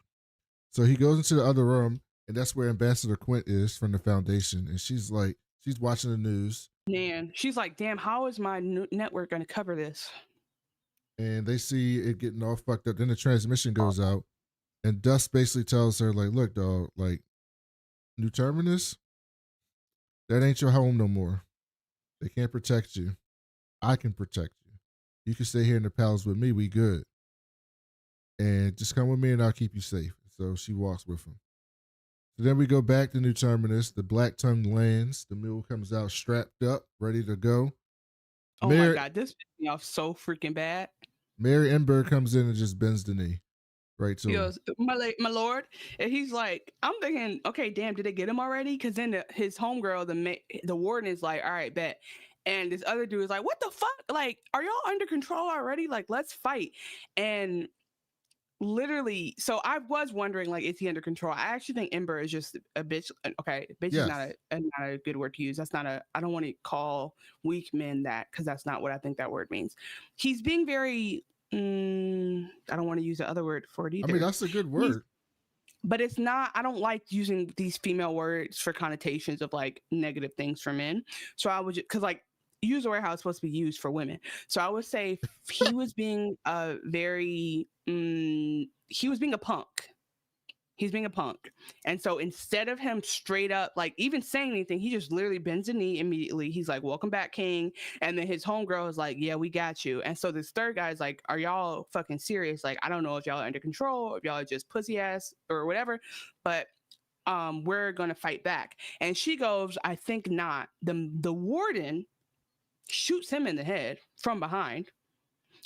So he goes into the other room, and that's where Ambassador Quint is from the Foundation. And she's like, she's watching the news. Man, she's like, damn, how is my network going to cover this? And they see it getting all fucked up. Then the transmission goes out, and Dusk basically tells her, like, look, dog, like, New Terminus, that ain't your home no more. They can't protect you. I can protect you. You can stay here in the palace with me. We good. And just come with me and I'll keep you safe. So she walks with him. So then we go back to New Terminus. The Black Tongue lands. The mule comes out strapped up, ready to go. Oh my God, this pissed me off so freaking bad. Mary Ember comes in and just bends the knee. Right to him. He goes, my lord. And he's like, I'm thinking, okay, damn, did they get him already? Because then his homegirl, the warden is like, all right, bet. And this other dude is like, what the fuck? Like, are y'all under control already? Like, let's fight. And literally, so I was wondering, like, is he under control? I actually think Ember is just a bitch. Okay, bitch is not a good word to use. That's not I don't want to call weak men that, because that's not what I think that word means. He's being very, I don't want to use the other word for it either. I mean, that's a good word. But it's not, I don't like using these female words for connotations of like negative things for men. So I would just, because like, use the word how it's supposed to be used for women. So I would say he was being he was being a punk. He's being a punk. And so instead of him straight up, like even saying anything, he just literally bends the knee immediately. He's like, welcome back, King. And then his homegirl is like, yeah, we got you. And so this third guy is like, are y'all fucking serious? Like, I don't know if y'all are under control, if y'all are just pussy ass or whatever, but we're going to fight back. And she goes, I think not. The warden shoots him in the head from behind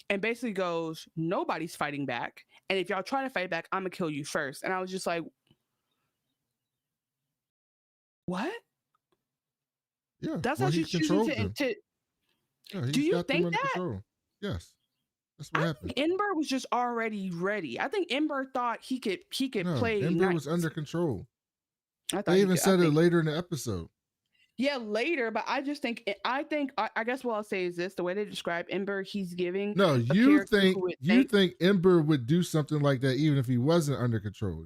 and basically goes, nobody's fighting back. And if y'all try to fight back, I'm gonna kill you first. And I was just like, what? Yeah. That's how she's choosing to do you think that? Control. Yes. That's what happened. Ember was just already ready. I think Ember thought he could play. Ember was under control. They even said it later in the episode. Yeah, later, but I just think I guess what I'll say is this: the way they describe Ember, he's giving. No, you think Ember would do something like that even if he wasn't under control?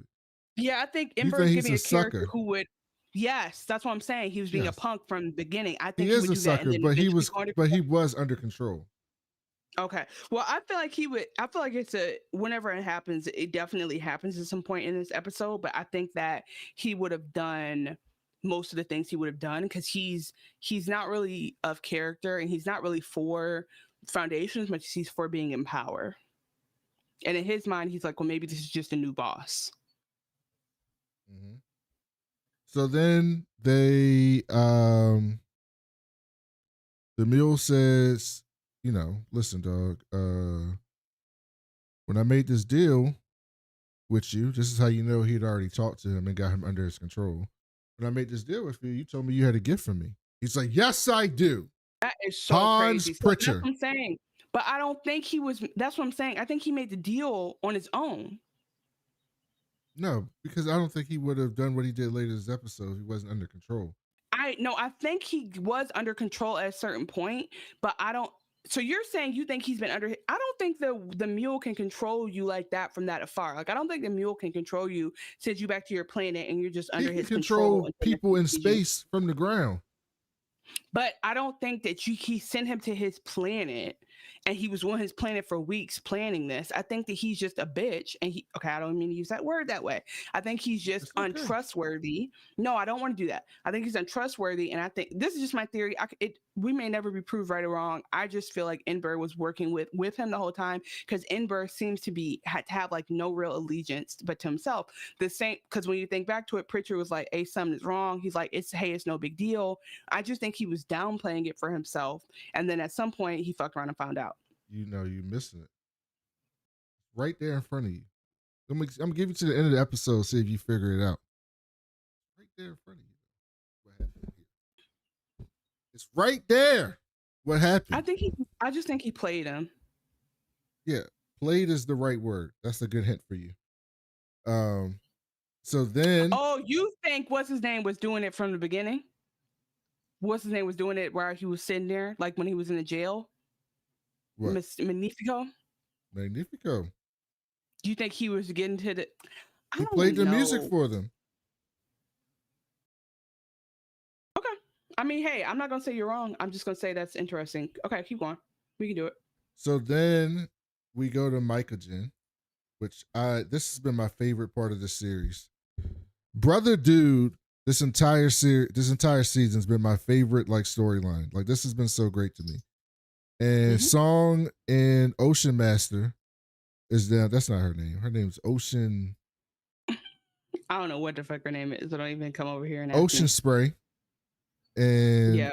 Yeah, I think Ember is giving a character who would. Yes, that's what I'm saying. He was being a punk from the beginning. I think he is a sucker, but he was under control. Okay. Well, I feel like he would. I feel like whenever it happens, it definitely happens at some point in this episode. But I think that he would have done most of the things he would have done because he's not really of character and he's not really for Foundation as much as he's for being in power. And in his mind, he's like, well, maybe this is just a new boss. Mm-hmm. So then the Mule says, listen, dog, when I made this deal with you, this is how you know he'd already talked to him and got him under his control. When I made this deal with you, you told me you had a gift for me. He's like, yes, I do. That is so Hans crazy. Pritchard. So that's what I'm saying. But I don't think he was. That's what I'm saying. I think he made the deal on his own. No, because I don't think he would have done what he did later this episode if he wasn't under control. I think he was under control at a certain point, but I don't. So you're saying you think he's been under? I don't think the Mule can control you like that from that afar. Like I don't think the Mule can control you, send you back to your planet, and you're just under his control. Control people in space from the ground. But I don't think that he sent him to his planet and he was on his planet for weeks planning this. I think that he's just a bitch and I don't mean to use that word that way. I think he's just untrustworthy. No, I don't want to do that. I think he's untrustworthy. And I think this is just my theory. We may never be proved right or wrong. I just feel like Enber was working with him the whole time because Enber seems to have like no real allegiance but to himself. The same, because when you think back to it, Pritchard was like, hey, something is wrong. He's like, it's no big deal. I just think he was downplaying it for himself. And then at some point he fucked around and found out. You're missing it. Right there in front of you. I'm gonna give you to the end of the episode, see if you figure it out. Right there in front of you. What happened here? It's right there. What happened? I just think he played him. Yeah, played is the right word. That's a good hint for you. So then. Oh, you think what's his name was doing it from the beginning? What's his name was doing it while he was sitting there, like when he was in the jail? What? Magnifico. Do you think he was getting to the? He played the music for them. Okay. I mean, hey, I'm not gonna say you're wrong. I'm just gonna say that's interesting. Okay, keep going. We can do it. So then we go to Mycogen, which this has been my favorite part of this series. Brother Dude, this entire season's been my favorite storyline. Like this has been so great to me. And Song and Ocean Master is down. That's not her name. Her name's Ocean. I don't know what the fuck her name is. I don't even come over here and Ocean Spray. And yeah,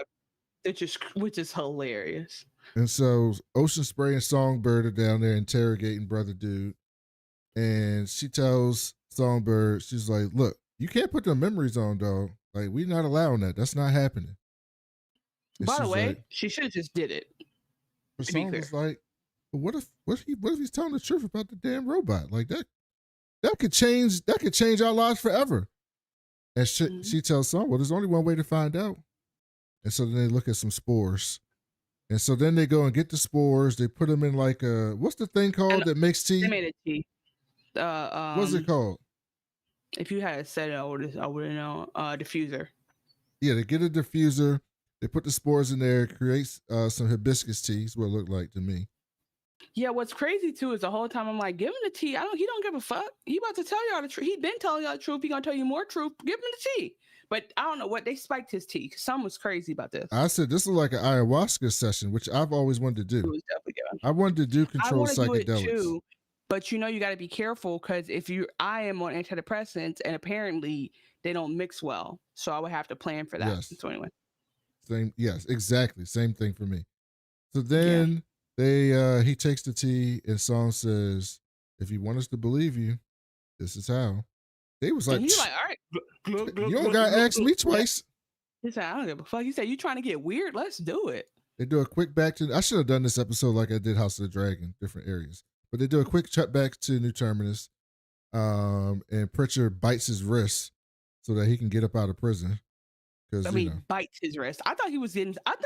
which is hilarious. And so Ocean Spray and Songbird are down there interrogating Brother Dude. And she tells Songbird, she's like, look, you can't put the memories on, dog. Like, we're not allowing that. That's not happening. And by the way, she should have just did it. But Song was like, what if he's telling the truth about the damn robot? Like that could change our lives forever. And she tells Song, well, there's only one way to find out. And so then they look at some spores. And so then they go and get the spores. They put them in like what's the thing called that makes tea? They made a tea. What's it called? If you had said it, I would have known. Diffuser. Yeah, they get a diffuser. They put the spores in there, creates some hibiscus tea, is what it looked like to me. Yeah, what's crazy too is the whole time I'm like, give him the tea. He don't give a fuck. He about to tell y'all the truth. He been telling y'all the truth. He gonna tell you more truth. Give him the tea. But I don't know what they spiked his tea. Something was crazy about this. I said this is like an ayahuasca session, which I've always wanted to do. It was definitely good. I wanted to do controlled psychedelics. Do it too, but you got to be careful because I am on antidepressants and apparently they don't mix well. So I would have to plan for that. Yes. So anyway. Yes, exactly. Same thing for me. So then he takes the tea and Song says, if you want us to believe you, this is how. They was like, and he's like, all right, you don't gotta ask me twice. He said, I don't give a fuck. He said, you trying to get weird? Let's do it. They do a quick back to, I should have done this episode like I did House of the Dragon, different areas. But they do a quick trip back to New Terminus. And Pritchard bites his wrist so that he can get up out of prison. Bites his wrist. I thought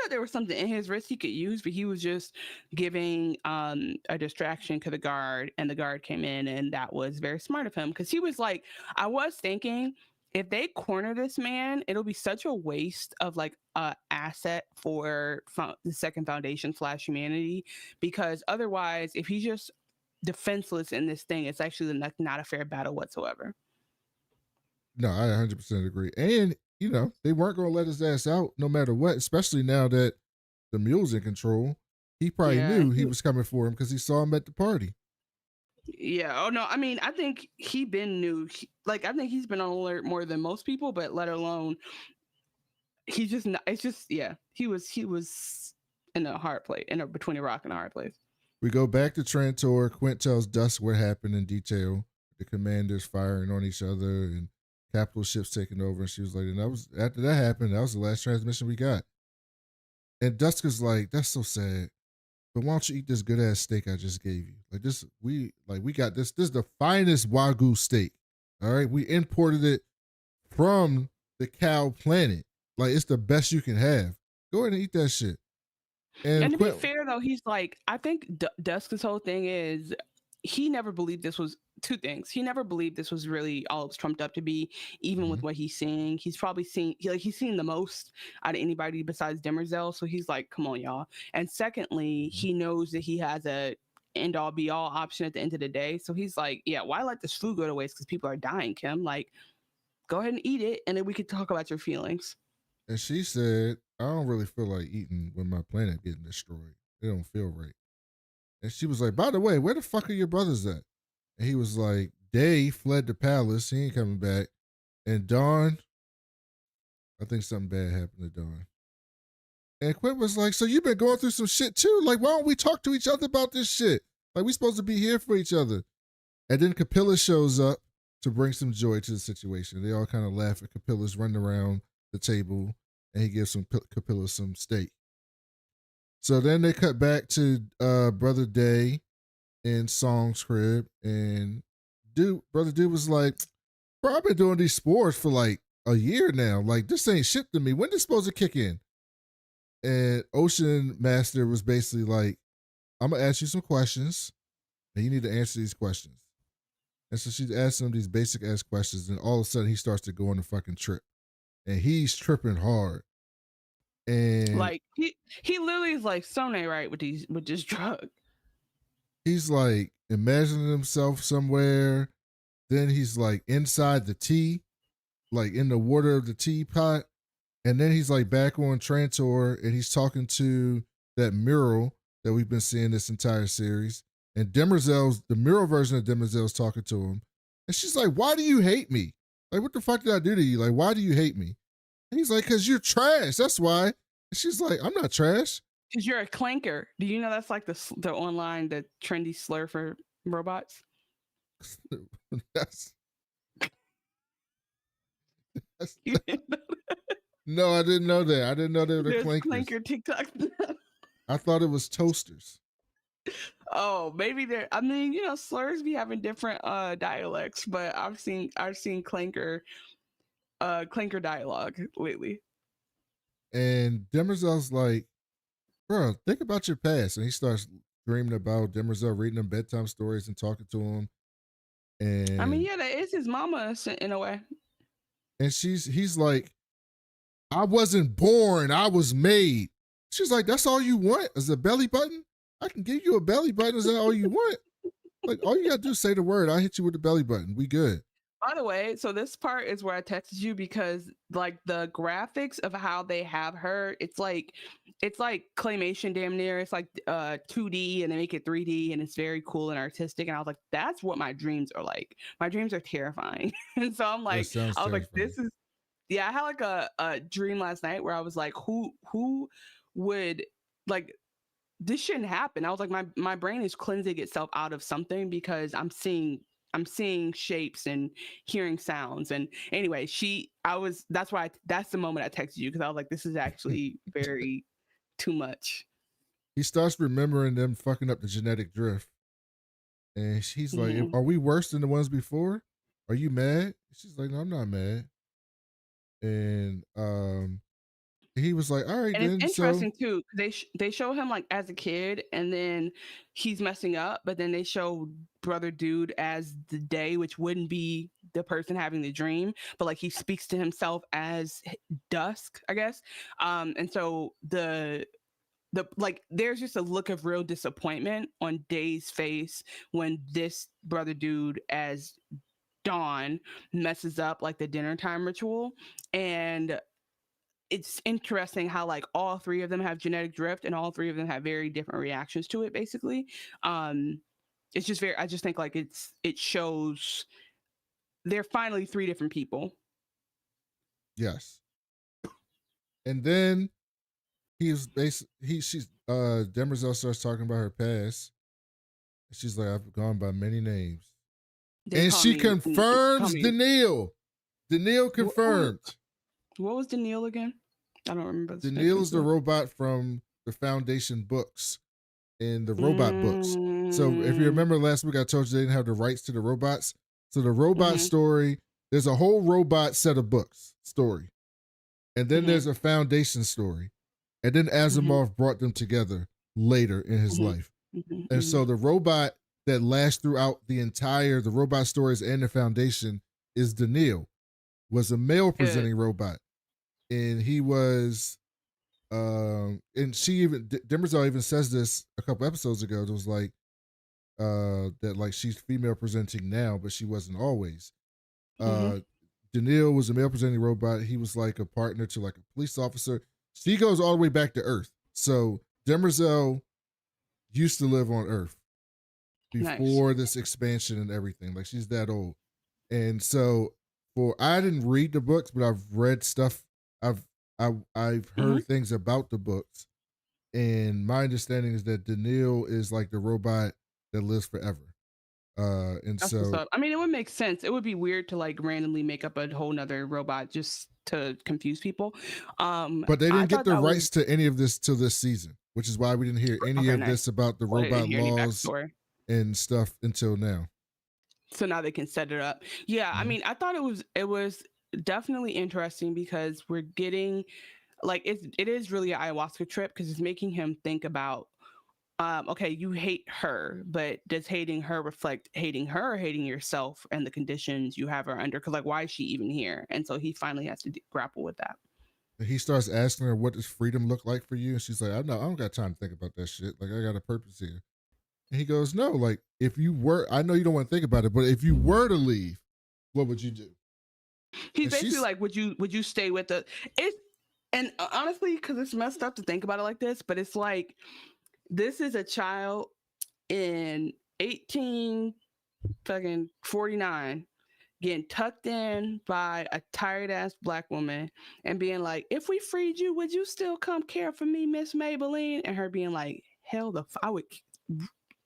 there was something in his wrist he could use, but he was just giving a distraction to the guard, and the guard came in, and that was very smart of him because he was like, I was thinking if they corner this man, it'll be such a waste of like a asset for the second foundation / humanity, because otherwise, if he's just defenseless in this thing, it's actually not a fair battle whatsoever. No, I 100% agree. And, you know, they weren't going to let his ass out no matter what, especially now that the Mule's in control. He probably knew he was coming for him because he saw him at the party. Yeah. Oh, no. I mean, I think he been new. I think he's been on alert more than most people, but let alone, he's just not, it's just, yeah, he was in a hard place, between a rock and a hard place. We go back to Trantor. Quint tells Dusk what happened in detail. The commanders firing on each other and capital ships taking over. And she was like, and that was, after that happened, that was the last transmission we got. And Dusk is like, that's so sad. But why don't you eat this good ass steak I just gave you? Like this, we got this. This is the finest Wagyu steak. All right. We imported it from the cow planet. Like it's the best you can have. Go ahead and eat that shit. And to be fair though, he's like, I think Dusk's whole thing is he never believed this was two things. He never believed this was really all it was trumped up to be, even with what he's seeing. He's probably seen he's seen the most out of anybody besides Demerzel. So he's like, come on, y'all. And secondly, he knows that he has a end all be all option at the end of the day. So he's like, yeah, why let this food go to waste? Because people are dying, Kim. Like, go ahead and eat it, and then we could talk about your feelings. And she said, I don't really feel like eating when my planet getting destroyed. It don't feel right. And she was like, by the way, where the fuck are your brothers at? And he was like, Day fled the palace. He ain't coming back. And Dawn, I think something bad happened to Dawn. And Quint was like, so you've been going through some shit too? Like, why don't we talk to each other about this shit? Like, we supposed to be here for each other. And then Capilla shows up to bring some joy to the situation. They all kind of laugh at Capilla's running around the table, and he gives Capilla some steak. So then they cut back to Brother Day in Song's crib, and Brother Dude was like, bro, I've been doing these spores for like a year now. Like, this ain't shit to me. When this supposed to kick in? And Ocean Master was basically like, I'm going to ask you some questions, and you need to answer these questions. And so she's asking him these basic ass questions, and all of a sudden he starts to go on a fucking trip. And he's tripping hard. And like he literally is like so ain't right with this drug. He's like imagining himself somewhere. Then he's like inside the tea, like in the water of the teapot. And then he's like back on Trantor, and he's talking to that mural that we've been seeing this entire series. And the mural version of Demerzel's talking to him. And she's like, why do you hate me? Like, what the fuck did I do to you? Like, why do you hate me? And he's like, because you're trash. That's why. And she's like, I'm not trash. Because you're a clanker. Do you know that's like the trendy slur for robots? that's No, I didn't know that. I didn't know they were the clankers. Clanker TikTok. I thought it was toasters. Oh, maybe they're. I mean, you know, slurs be having different dialects, but I've seen clanker dialogue lately. And Demerzel's like, bro, think about your past. And he starts dreaming about Demerzel reading him bedtime stories and talking to him. And I mean, yeah, that is his mama in a way. And he's like, I wasn't born, I was made. She's like, that's all you want is a belly button? I can give you a belly button. Is that all you want? Like, all you gotta do is say the word. I'll hit you with the belly button. We good. By the way, so this part is where I texted you because like the graphics of how they have her, it's like claymation damn near. It's like 2D and they make it 3D and it's very cool and artistic. And I was like, that's what my dreams are like. My dreams are terrifying. And so I'm like, I was terrifying. Like, this is, yeah, I had like a dream last night where I was like, who would, like, this shouldn't happen. I was like, my brain is cleansing itself out of something because I'm seeing shapes and hearing sounds. And anyway, that's the moment I texted you because I was like, this is actually very too much. He starts remembering them fucking up the genetic drift. And she's like, are we worse than the ones before? Are you mad? She's like, no, I'm not mad. And he was like, all right, and then. It's interesting too. They show him like as a kid, and then he's messing up, but then they show Brother Dude as the Day, which wouldn't be the person having the dream, but like he speaks to himself as Dusk, I guess. And so the like there's just a look of real disappointment on Day's face when this brother dude as Dawn messes up like the dinner time ritual. And it's interesting how like all three of them have genetic drift and all three of them have very different reactions to it, basically. It's just very, I just think like it shows they're finally three different people. Yes. And then she's Demerzel starts talking about her past. She's like, I've gone by many names. And she confirms Daniil. Daniil confirmed. What was Daniil again? I don't remember. Daniil is the robot from the Foundation books and the robot books. So if you remember last week, I told you they didn't have the rights to the robots. So the robot story, there's a whole robot set of books story. And then there's a Foundation story. And then Asimov brought them together later in his life. And so the robot that lasts throughout the robot stories and the Foundation is Daniil, was a male presenting robot. And he was, and she even, Demerzel even says this a couple episodes ago. It was like, that like she's female presenting now, but she wasn't always. Daniil was a male presenting robot. He was like a partner to like a police officer. She goes all the way back to Earth. So Demerzel used to live on Earth before this expansion and everything. Like she's that old. And so I didn't read the books, but I've read stuff. I've heard things about the books. And my understanding is that Daniil is like the robot that lives forever. And that's so I mean, it would make sense. It would be weird to like randomly make up a whole nother robot just to confuse people. But they didn't get the rights to any of this till this season, which is why we didn't hear any of this about the robot laws and stuff until now. So now they can set it up. Yeah, I mean, I thought it was definitely interesting because we're getting like it is really an ayahuasca trip because it's making him think about okay, you hate her, but does hating her reflect hating her or hating yourself and the conditions you have her under? Because like, why is she even here? And so he finally has to grapple with that. He starts asking her, what does freedom look like for you? And she's like, I don't got time to think about that shit. Like, I got a purpose here. And he goes, no, like, if you were, I know you don't want to think about it, but if you were to leave, what would you do? He's basically like, would you stay with the, and honestly, because it's messed up to think about it like this, but it's like, this is a child in 1849 getting tucked in by a tired ass black woman and being like, if we freed you, would you still come care for me, Miss Maybelline? And her being like, hell I would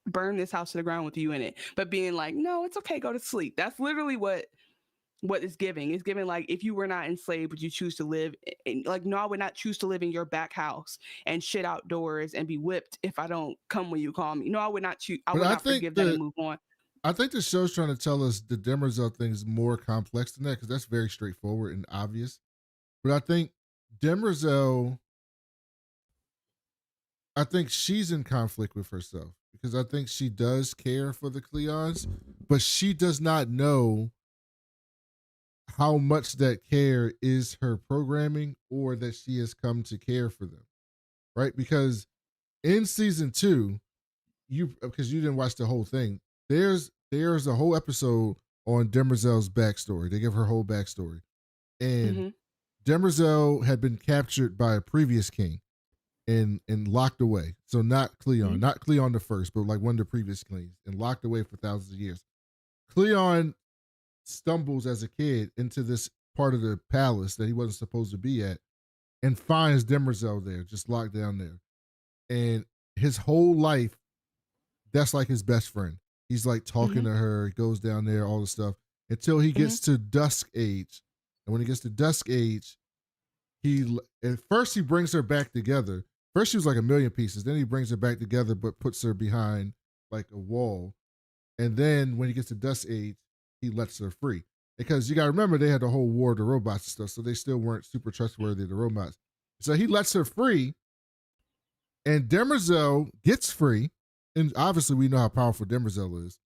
burn this house to the ground with you in it. But being like, no, it's okay, go to sleep. That's literally what it's giving. It's giving like, if you were not enslaved, would you choose to live in, like, no, I would not choose to live in your back house and shit outdoors and be whipped if I don't come when you call me. No, I would not choose. I would not forgive that and move on. I think the show's trying to tell us the Demerzel thing is more complex than that because that's very straightforward and obvious. But I think Demerzel, I think she's in conflict with herself because I think she does care for the Cleons, but she does not know how much that care is her programming or that she has come to care for them, right? Because in season 2, because you didn't watch the whole thing, there's a whole episode on Demerzel's backstory. They give her whole backstory. And Demerzel had been captured by a previous king and locked away. So not Cleon, not Cleon the first, but like one of the previous kings, and locked away for thousands of years. Cleon stumbles as a kid into this part of the palace that he wasn't supposed to be at and finds Demerzel there, just locked down there. And his whole life, that's like his best friend. He's like talking to her, he goes down there, all the stuff, until he gets to Dusk Age. And when he gets to Dusk Age, at first he brings her back together. First she was like a million pieces, then he brings her back together but puts her behind like a wall. And then when he gets to Dusk Age, he lets her free. Because you got to remember, they had the whole war of the robots and stuff, so they still weren't super trustworthy of the robots. So he lets her free, and Demerzel gets free, and obviously we know how powerful Demerzel is.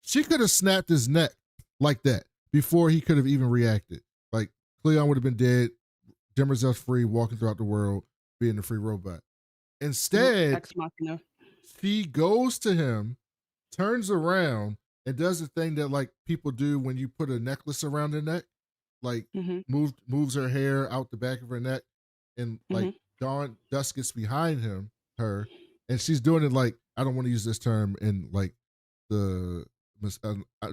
She could have snapped his neck like that before he could have even reacted. Like Cleon would have been dead. Demerzel's free, walking throughout the world, being a free robot. Instead, Ex Machina. she goes to him, turns around, and does the thing that like people do when you put a necklace around their neck, like moves her hair out the back of her neck, and like Dusk gets behind her, and she's doing it like, I don't want to use this term in like I'm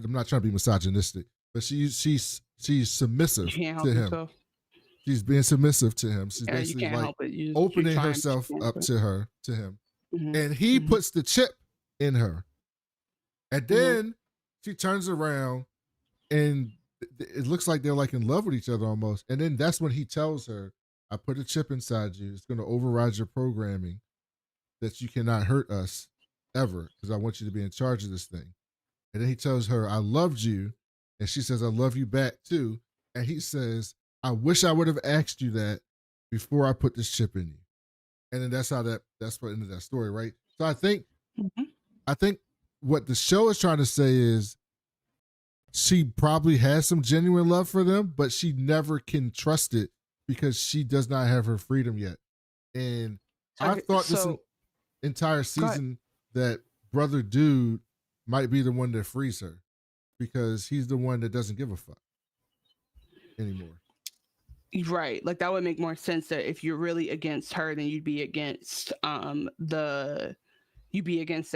not trying to be misogynistic, but she's submissive You can't help to him. yourself. She's being submissive to him. She's You basically can't like help it. You're opening trying, herself you can't up help it. to him. And he puts the chip in her. And then she turns around and it looks like they're like in love with each other almost. And then that's when he tells her, I put a chip inside you. It's going to override your programming that you cannot hurt us ever because I want you to be in charge of this thing. And then he tells her, I loved you. And she says, I love you back too. And he says, I wish I would have asked you that before I put this chip in you. And then that's what ended that story, right? So I think what the show is trying to say is she probably has some genuine love for them, but she never can trust it because she does not have her freedom yet. And I thought this entire season that Brother Dude might be the one that frees her because he's the one that doesn't give a fuck anymore. Right. Like that would make more sense that if you're really against her, then you'd be against the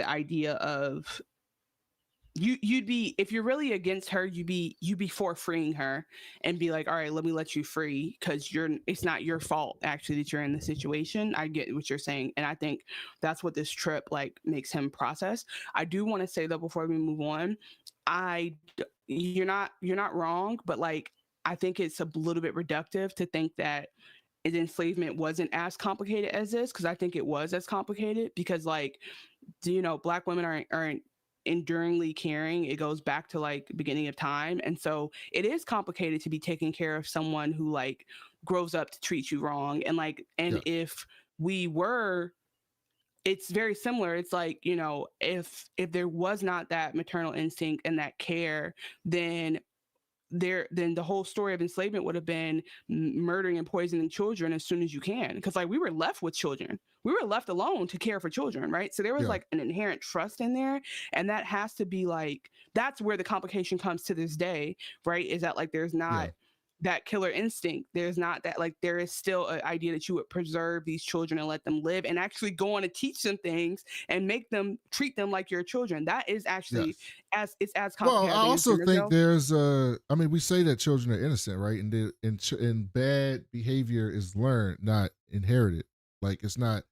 idea of you'd be, if you're really against her, you'd be for freeing her and be like, all right, let me let you free because it's not your fault actually that you're in the situation. I get what you're saying, and I think that's what this trip like makes him process. I do want to say though before we move on, you're not wrong, but like I think it's a little bit reductive to think that enslavement wasn't as complicated as this, because I think it was as complicated because like, Black women aren't enduringly caring. It goes back to like beginning of time, and so it is complicated to be taking care of someone who like grows up to treat you wrong. And like, and if we were, it's very similar. It's like, if there was not that maternal instinct and that care, then the whole story of enslavement would have been murdering and poisoning children as soon as you can, because like we were left with children, we were left alone to care for children, right? So there was like an inherent trust in there, and that has to be like, that's where the complication comes to this day, right? Is that like there's not that killer instinct, there's not that, like there is still an idea that you would preserve these children and let them live and actually go on to teach them things and treat them like your children. That is actually as complicated. Well, I also think there's we say that children are innocent, right? And bad behavior is learned, not inherited. Like it's not,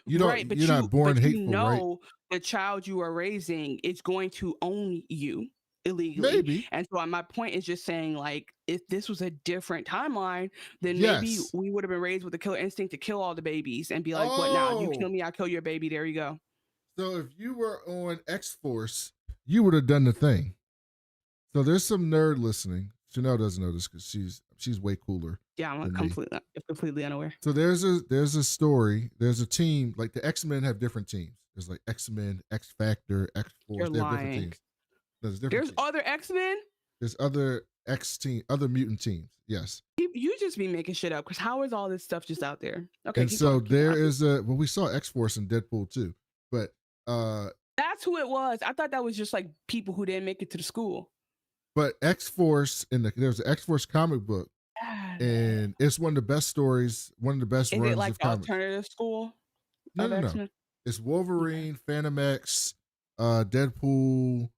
you're not born hateful, right? The child you are raising is going to own you illegally. Maybe. And so my point is just saying, like, if this was a different timeline, then maybe we would have been raised with a killer instinct to kill all the babies and be like, what now? You kill me, I kill your baby. There you go. So if you were on X-Force, you would have done the thing. So there's some nerd listening. Chanel doesn't know this because she's way cooler. Yeah, I'm completely unaware. So there's a story. There's a team, like the X-Men have different teams. There's like X-Men, X-Factor, X-Force. They have different teams. There's other X-Men? There's other other mutant teams. Yes. You just be making shit up, because how is all this stuff just out there? Okay. And so we saw X-Force in Deadpool too, but that's who it was. I thought that was just like people who didn't make it to the school. But X-Force, there's an X-Force comic book, and it's one of the best stories, one of the best runs it like of comics. Alternative school? No. It's Wolverine, Phantom X, Deadpool,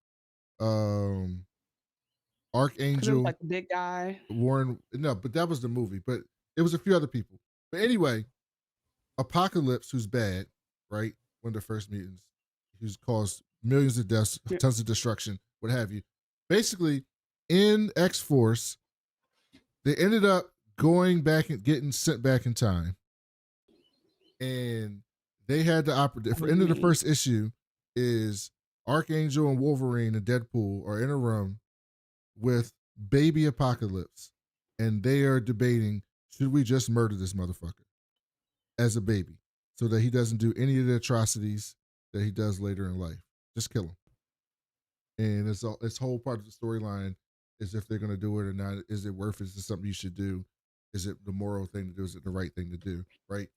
Archangel, like the big guy. Warren. No, but that was the movie. But it was a few other people. But anyway, Apocalypse, who's bad, right? One of the first mutants, who's caused millions of deaths, tons of destruction, what have you. Basically, in X-Force, they ended up going back and getting sent back in time. And they had to operate. For end of the first issue is Archangel and Wolverine and Deadpool are in a room with baby Apocalypse. And they are debating, should we just murder this motherfucker as a baby so that he doesn't do any of the atrocities that he does later in life? Just kill him. and it's whole part of the storyline is if they're gonna do it or not. Is it worth it? Is it something you should do? Is it the moral thing to do? Is it the right thing to do? Right?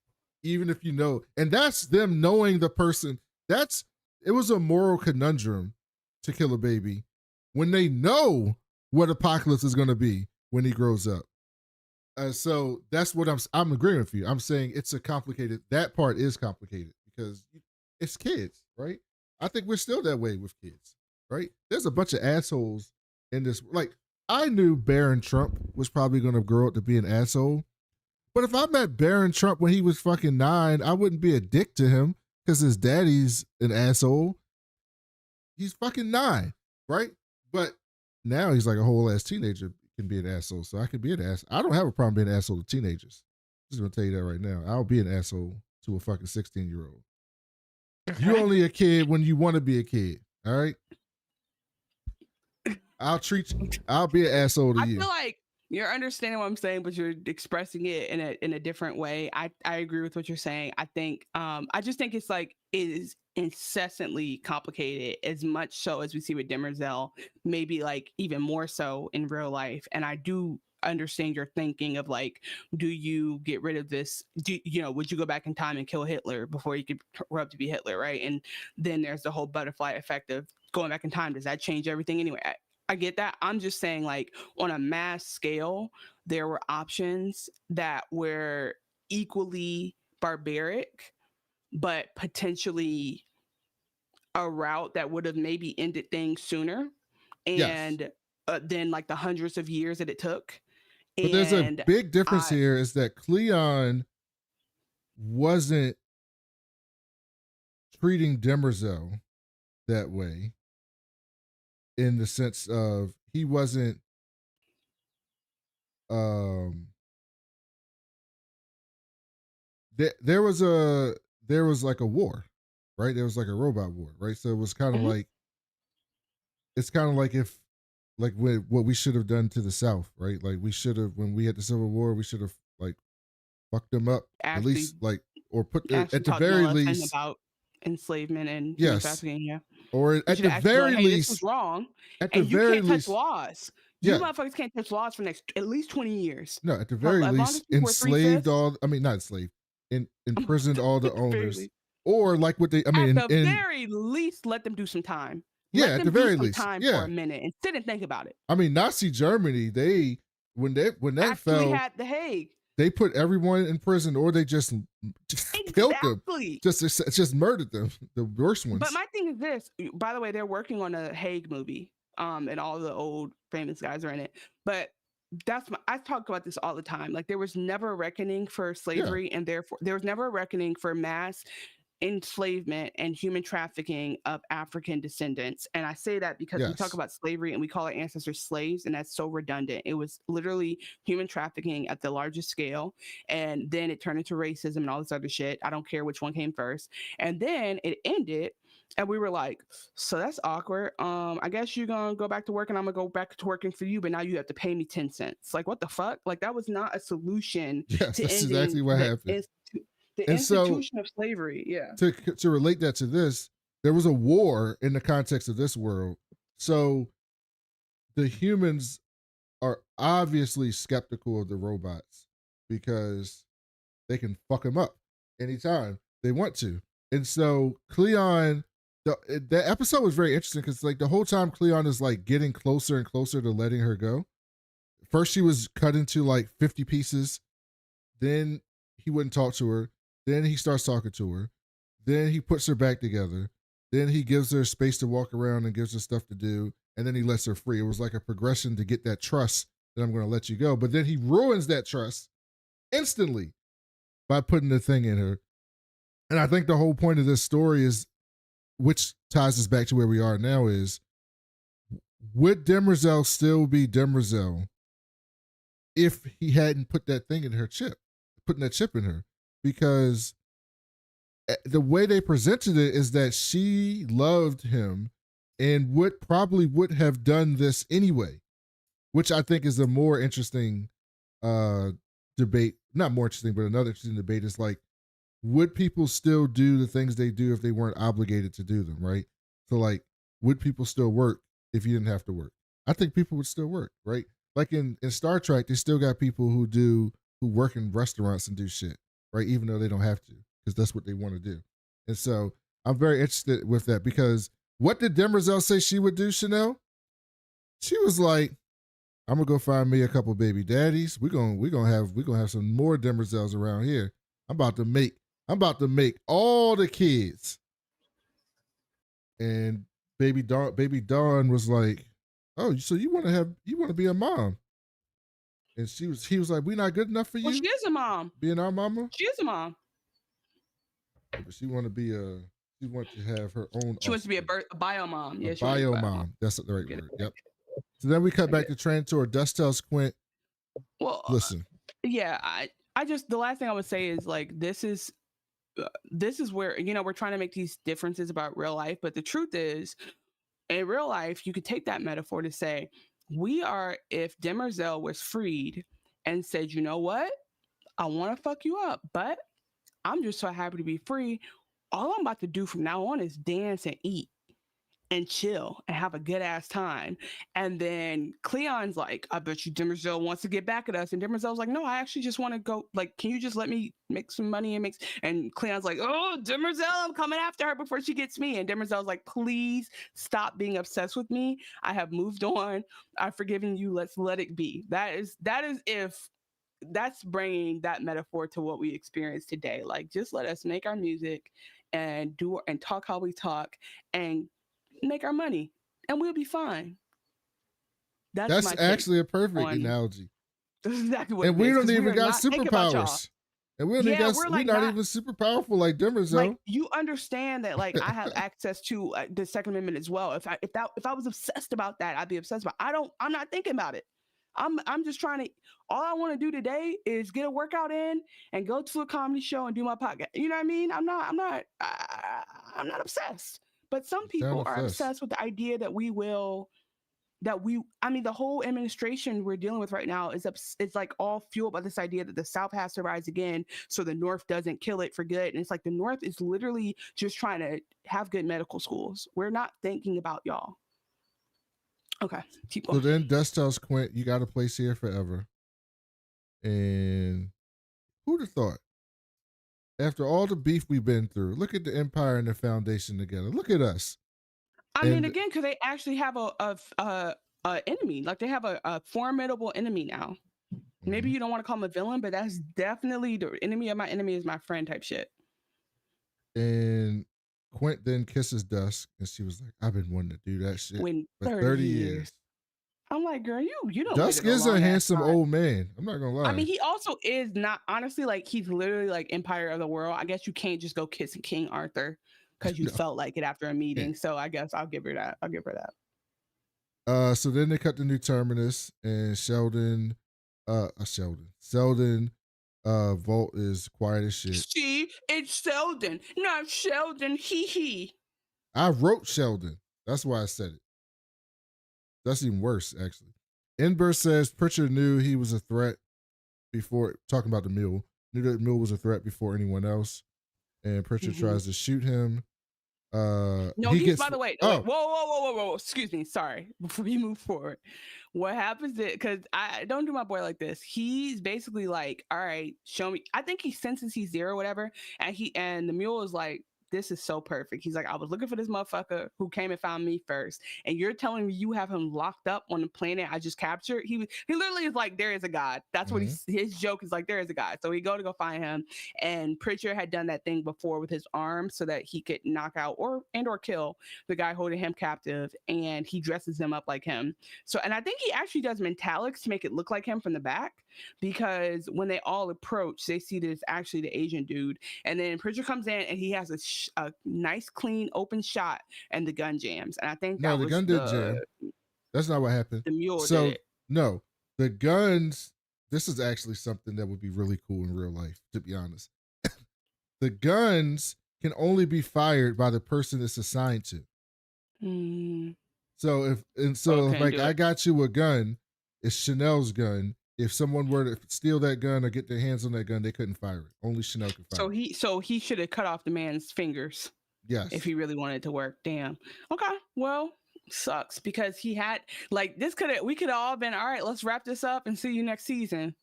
Even if you know, and that's them knowing the person. It was a moral conundrum to kill a baby when they know what Apocalypse is gonna be when he grows up. So that's what I'm agreeing with you. I'm saying it's that part is complicated because it's kids, right? I think we're still that way with kids, right? There's a bunch of assholes in this. Like, I knew Barron Trump was probably going to grow up to be an asshole. But if I met Barron Trump when he was fucking 9, I wouldn't be a dick to him because his daddy's an asshole. He's fucking 9, right? But now he's like a whole ass teenager. Can be an asshole, so I can be an ass. I don't have a problem being an asshole to teenagers. I'm just gonna tell you that right now. I'll be an asshole to a fucking 16-year-old. You're only a kid when you want to be a kid. All right. I'll be an asshole to you. I feel like you're understanding what I'm saying, but you're expressing it in a different way. I agree with what you're saying. I think I just think it's like it is incessantly complicated, as much so as we see with Demerzel, maybe like even more so in real life. And I do understand your thinking of like, do you get rid of this? Would you go back in time and kill Hitler before you could grow up to be Hitler, right? And then there's the whole butterfly effect of going back in time. Does that change everything anyway? I get that. I'm just saying, like, on a mass scale, there were options that were equally barbaric, but potentially a route that would have maybe ended things sooner. And then like the hundreds of years that it took. But there's a big difference here is that Cleon wasn't treating Demerzel that way, in the sense of he wasn't there was like a war, right? There was like a robot war, right? So it was kind of like, it's kind of like what we should have done to the South, right? Like we should have, when we had the Civil War, we should have like fucked them up, at least, like, or put at the very least about enslavement and human trafficking. Yeah. Or at the very least, this was wrong. At the very least, touch laws. You motherfuckers can't touch laws for at least 20 years. No, at the very least, enslaved all. I mean, not enslaved, imprisoned all the owners, or like what they. I mean, at the very least, let them do some time. Yeah, at the very least, time for a minute and sit and think about it. I mean, Nazi Germany, when that fell, had the Hague. They put everyone in prison, or they just killed them. Just murdered them, the worst ones. But my thing is this. By the way, they're working on a Hague movie, and all the old famous guys are in it. But I talk about this all the time. Like, there was never a reckoning for slavery, and therefore there was never a reckoning for mass enslavement and human trafficking of African descendants. And I say that because we talk about slavery and we call our ancestors slaves, and that's so redundant. It was literally human trafficking at the largest scale, and then it turned into racism and all this other shit. I don't care which one came first. And then it ended, and we were like, so that's awkward. I guess you're gonna go back to work and I'm gonna go back to working for you, but now you have to pay me 10 cents. Like, what the fuck? Like, that was not a solution. Yes, that's exactly what happened. The institution of slavery, yeah. To relate that to this, there was a war in the context of this world. So the humans are obviously skeptical of the robots because they can fuck them up anytime they want to. And so Cleon, the episode was very interesting because like the whole time Cleon is like getting closer and closer to letting her go. First she was cut into like 50 pieces. Then he wouldn't talk to her. Then he starts talking to her. Then he puts her back together. Then he gives her space to walk around and gives her stuff to do. And then he lets her free. It was like a progression to get that trust that I'm going to let you go. But then he ruins that trust instantly by putting the thing in her. And I think the whole point of this story is, which ties us back to where we are now, is would Demerzel still be Demerzel if he hadn't put that thing in her chip, putting that chip in her? Because the way they presented it is that she loved him and probably would have done this anyway, which I think is a more interesting debate. Not more interesting, but another interesting debate is like, would people still do the things they do if they weren't obligated to do them, right? So like, would people still work if you didn't have to work. I think people would still work, right? Like in Star Trek, they still got people who work in restaurants and do shit, right? Even though they don't have to, because that's what they want to do. And so I'm very interested with that, because what did Demerzel say she would do, Chanel? She was like, I'm gonna go find me a couple baby daddies. We're gonna have some more Demerzels around here. I'm about to make all the kids. And baby Dawn was like, oh, so you want to be a mom? And he was like, we not good enough for you? Well, she is a mom. Being our mama? She is a mom. But she want to have her own. She wants to be a bio mom. Yeah, a bio mom. That's the right word. Yep. So then we cut back to Trantor. Dust tells Quint, well, listen. Yeah, I just, the last thing I would say is like, this is where, you know, we're trying to make these differences about real life, but the truth is, in real life, you could take that metaphor to say, if Demerzel was freed and said, you know what, I want to fuck you up, but I'm just so happy to be free. All I'm about to do from now on is dance and eat and chill and have a good ass time. And then Cleon's like, I bet you Demerzel wants to get back at us. And Demerzel's like, no, I actually just want to go. Like, can you just let me make some money and Cleon's like, oh, Demerzel, I'm coming after her before she gets me. And Demerzel's like, please stop being obsessed with me. I have moved on. I've forgiven you. Let's let it be. That's bringing that metaphor to what we experience today. Like, just let us make our music and talk how we talk and make our money, and we'll be fine. That's actually a perfect analogy. That's exactly what. And we don't even got superpowers. And we're not even super powerful like Demerzel. Like, you understand that, like, I have access to the Second Amendment as well. If I was obsessed about that, I'd be obsessed about it. I'm not thinking about it. I'm just trying to, all I want to do today is get a workout in and go to a comedy show and do my podcast. You know what I mean? I'm not obsessed. But some people are obsessed with the idea that the whole administration we're dealing with right now is like all fueled by this idea that the South has to rise again so the North doesn't kill it for good. And it's like the North is literally just trying to have good medical schools. We're not thinking about y'all. Okay, keep going. So then Dust tells Quint, you got a place here forever. And who'd have thought? After all the beef we've been through, look at the Empire and the Foundation together. Look at us. I mean, again, because they actually have a enemy. Like, they have a formidable enemy now. Mm-hmm. Maybe you don't want to call him a villain, but that's definitely the enemy of my enemy is my friend type shit. And Quint then kisses Dusk, and she was like, I've been wanting to do that shit for 30 years. I'm like, girl, you don't. Dusk is a handsome old man. I'm not gonna lie. I mean, he also is not, honestly, like, he's literally like Empire of the World. I guess you can't just go kissing King Arthur because you felt like it after a meeting. Yeah. So I guess I'll give her that. So then they cut the new Terminus, and Sheldon, Volt is quiet as shit. See, it's Sheldon, not Sheldon. He. I wrote Sheldon. That's why I said it. That's even worse, actually. Inver says Pritchard knew he was a threat before, talking about the Mule, knew that Mule was a threat before anyone else. And Pritchard tries to shoot him. No, by the way, whoa. Excuse me. Sorry. Before we move forward, what happens is, because I don't do my boy like this. He's basically like, all right, show me. I think he senses he's there or whatever. And the Mule is like, this is so perfect. He's like, I was looking for this motherfucker who came and found me first. And you're telling me you have him locked up on the planet I just captured? He literally is like, there is a God. That's what his joke is like, there is a God. So he go find him. And Pritchard had done that thing before with his arm so that he could knock out or kill the guy holding him captive. And he dresses him up like him. So, and I think he actually does metallics to make it look like him from the back, because when they all approach, they see that it's actually the Asian dude. And then Pritchard comes in and he has a nice, clean, open shot, and the gun jams. And I think the gun did jam. That's not what happened. The Mule did it. No, the guns. This is actually something that would be really cool in real life, to be honest. The guns can only be fired by the person it's assigned to. So if I got you a gun, it's Chanel's gun. If someone were to steal that gun or get their hands on that gun, they couldn't fire it. Only Chanel could fire it. So he should have cut off the man's fingers. Yes. If he really wanted it to work. Damn. Okay. Well, sucks because he had like we could have all been all right. Let's wrap this up and see you next season.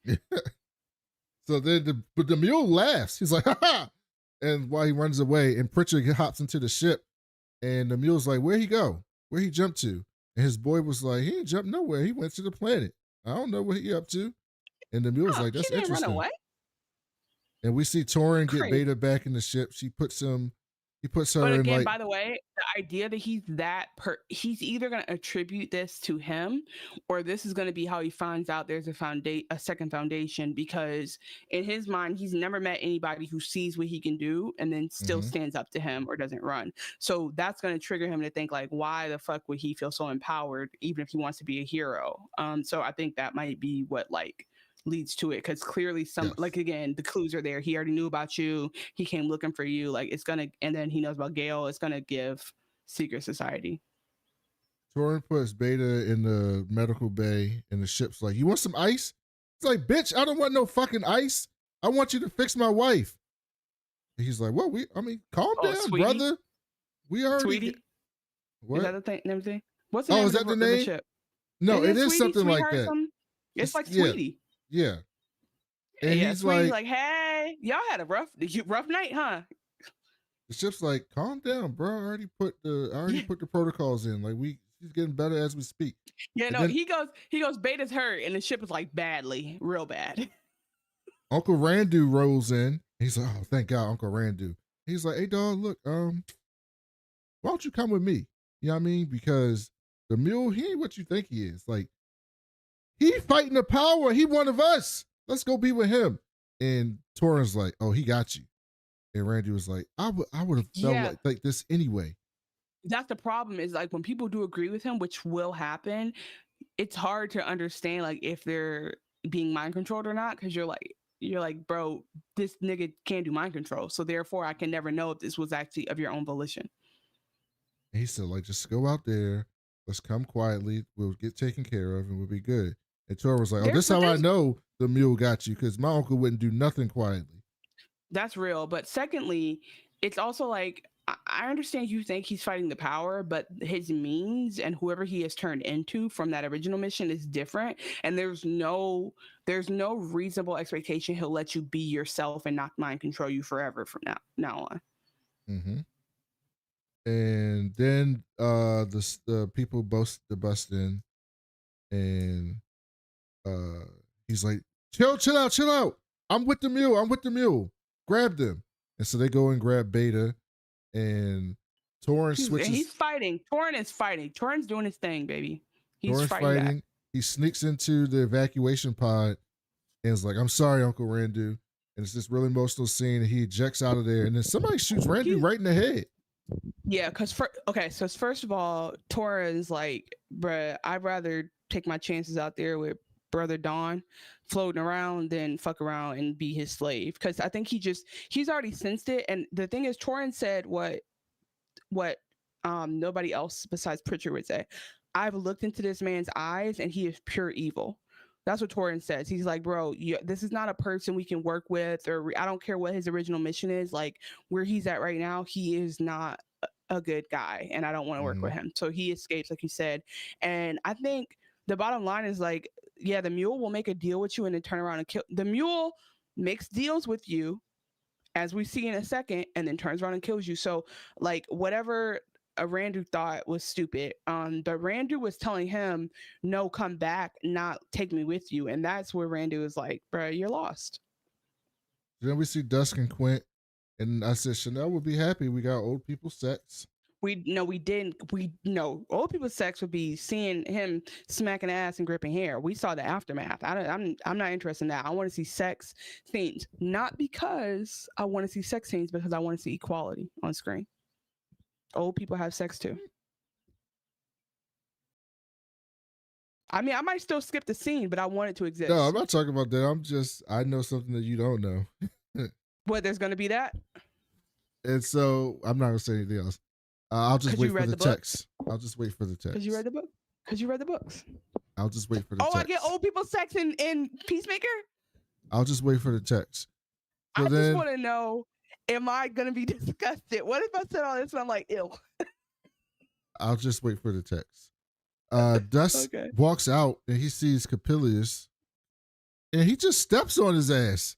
So then the mule laughs. He's like, ha ha. And while he runs away, and Pritchard hops into the ship, and the mule's like, where'd he go? Where'd he jump to? And his boy was like, he ain't jumped nowhere. He went to the planet. I don't know what he up to. And the mule's like, that's he didn't interesting. Run away? And we see Toran get Crazy. Bayta back in the ship. He puts her But in again, like. by the way, the idea that he's either going to attribute this to him, or this is going to be how he finds out there's a second foundation, because in his mind, he's never met anybody who sees what he can do and then still stands up to him or doesn't run. So that's going to trigger him to think like, why the fuck would he feel so empowered, even if he wants to be a hero? So I think that might be what like leads to it, because clearly like again, the clues are there. He already knew about you. He came looking for you. Like it's gonna, and then he knows about Gaal. It's gonna give secret society. Toran puts Bayta in the medical bay, and the ship's like, you want some ice? It's like, bitch, I don't want no fucking ice. I want you to fix my wife. And he's like, well, calm down, Sweetie? brother. We already. Sweetie? What? Is that the thing? Name thing? What's the name is that the of name? the ship? No, it is Sweetie, something like that. Something? It's like Sweetie. Yeah. And he's Sweetie's like, hey, y'all had a rough night, huh? The ship's like, calm down, bro. I already put the protocols in. Like she's getting better as we speak. Yeah, and no, then, he goes, Beta's hurt, and the ship is like badly, real bad. Uncle Randu rolls in. He's like, oh, thank God, Uncle Randu. He's like, hey dog, look, why don't you come with me? You know what I mean? Because the mule, he ain't what you think he is. Like, he fighting the power. He one of us. Let's go be with him. And Toran's like, oh, he got you. And Randy was like, I would have felt like this anyway. That's the problem, is like when people do agree with him, which will happen, it's hard to understand like if they're being mind controlled or not, because you're like, bro, this nigga can't do mind control. So therefore I can never know if this was actually of your own volition. And he said, like, just go out there. Let's come quietly. We'll get taken care of and we'll be good. And Toran was like, oh, this is how I know the mule got you, because my uncle wouldn't do nothing quietly. That's real. But secondly, it's also like, I understand you think he's fighting the power, but his means and whoever he has turned into from that original mission is different. And there's no reasonable expectation he'll let you be yourself and not mind control you forever from now on. Mm-hmm. And then the people bust in, and he's like, chill out. I'm with the mule. Grab them. And so they go and grab Bayta, and Toran switches. He's fighting. Toran is fighting. Toran's doing his thing, baby. He's Toran's fighting. He sneaks into the evacuation pod and is like, I'm sorry, Uncle Randu. And it's this really emotional scene, and he ejects out of there, and then somebody shoots Randu right in the head. Yeah, because so first of all, Toran is like, bruh, I'd rather take my chances out there with Brother Dawn floating around than fuck around and be his slave. Because I think he's already sensed it. And the thing is, Toran said what nobody else besides Pritchard would say. I've looked into this man's eyes and he is pure evil. That's what Toran says. He's like, bro, this is not a person we can work with, or I don't care what his original mission is. Like where he's at right now, he is not a good guy, and I don't want to work with him. So he escapes, like you said. And I think the bottom line is like, yeah, the mule will make a deal with you and then turn around and kill. The mule makes deals with you, as we see in a second, and then turns around and kills you. So like whatever Randu thought was stupid, but Randu was telling him, no, come back, not take me with you. And that's where Randu is like, bro, you're lost. Then we see Dusk and Quint, and I said, Chanel would be happy. We got old people sex. We didn't. Old people sex would be seeing him smacking ass and gripping hair. We saw the aftermath. I'm not interested in that. I want to see sex scenes, not because I want to see sex scenes, because I want to see equality on screen. Old people have sex too. I mean, I might still skip the scene, but I want it to exist. No, I'm not talking about that. I know something that you don't know. What, there's going to be that? And so I'm not going to say anything else. I'll just wait for the text. I'll just wait for the text. Because you read the book? Because you read the books. I'll just wait for the text. I get old people sex in Peacemaker? I'll just wait for the text. So I just want to know, am I going to be disgusted? What if I said all this and I'm like, ew? I'll just wait for the text. Dust Okay. walks out and he sees Capilius, and he just steps on his ass.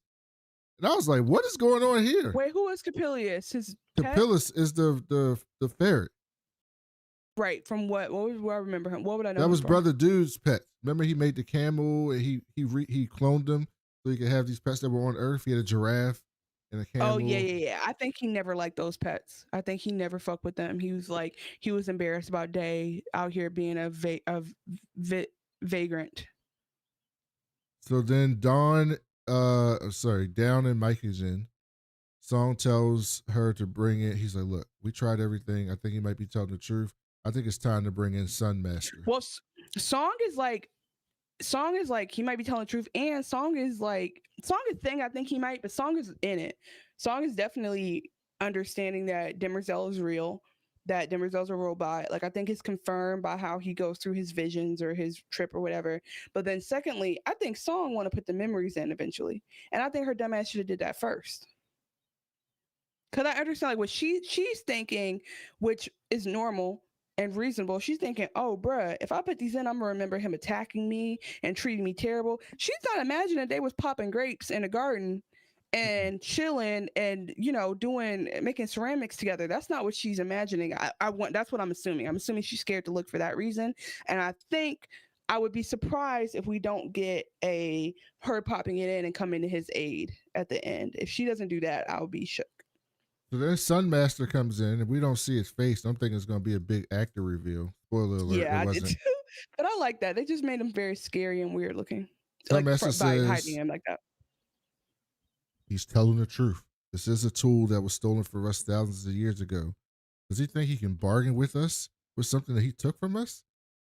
And I was like, "What is going on here?" Wait, who is Capilius? His pet? Capilius is the ferret. Right. From what? What would I remember him? What would I know? That him was from? Brother Dude's pet. Remember, he made the camel and he cloned them so he could have these pets that were on Earth. He had a giraffe and a camel. Oh yeah. I think he never liked those pets. I think he never fucked with them. He was like, he was embarrassed about Day out here being a vagrant. So then down in Mycogen, Song tells her to bring in. He's like, "Look, we tried everything. I think he might be telling the truth. I think it's time to bring in Sunmaster." Well, Song is like he might be telling the truth, and Song is thing. I think he might, but Song is in it. Song is definitely understanding that Demerzel is real, that Demerzel's a robot. Like, I think it's confirmed by how he goes through his visions or his trip or whatever. But then secondly, I think Song want to put the memories in eventually, and I think her dumbass should have did that first. Cause I understand like what she's thinking, which is normal and reasonable. She's thinking, oh, bruh, if I put these in, I'm gonna remember him attacking me and treating me terrible. She's not imagining they was popping grapes in a garden and chilling and making ceramics together. That's not what she's imagining. That's what I'm assuming. I'm assuming she's scared to look for that reason. And I think I would be surprised if we don't get her popping it in and coming to his aid at the end. If she doesn't do that, I would be shook. So then Sunmaster comes in, and we don't see his face. I'm thinking it's going to be a big actor reveal. Spoiler alert, Yeah, it I wasn't. did too. But I like that. They just made him very scary and weird looking. Sunmaster By says hiding him like that. he's telling the truth. This is a tool that was stolen from us thousands of years ago. Does he think he can bargain with us with something that he took from us?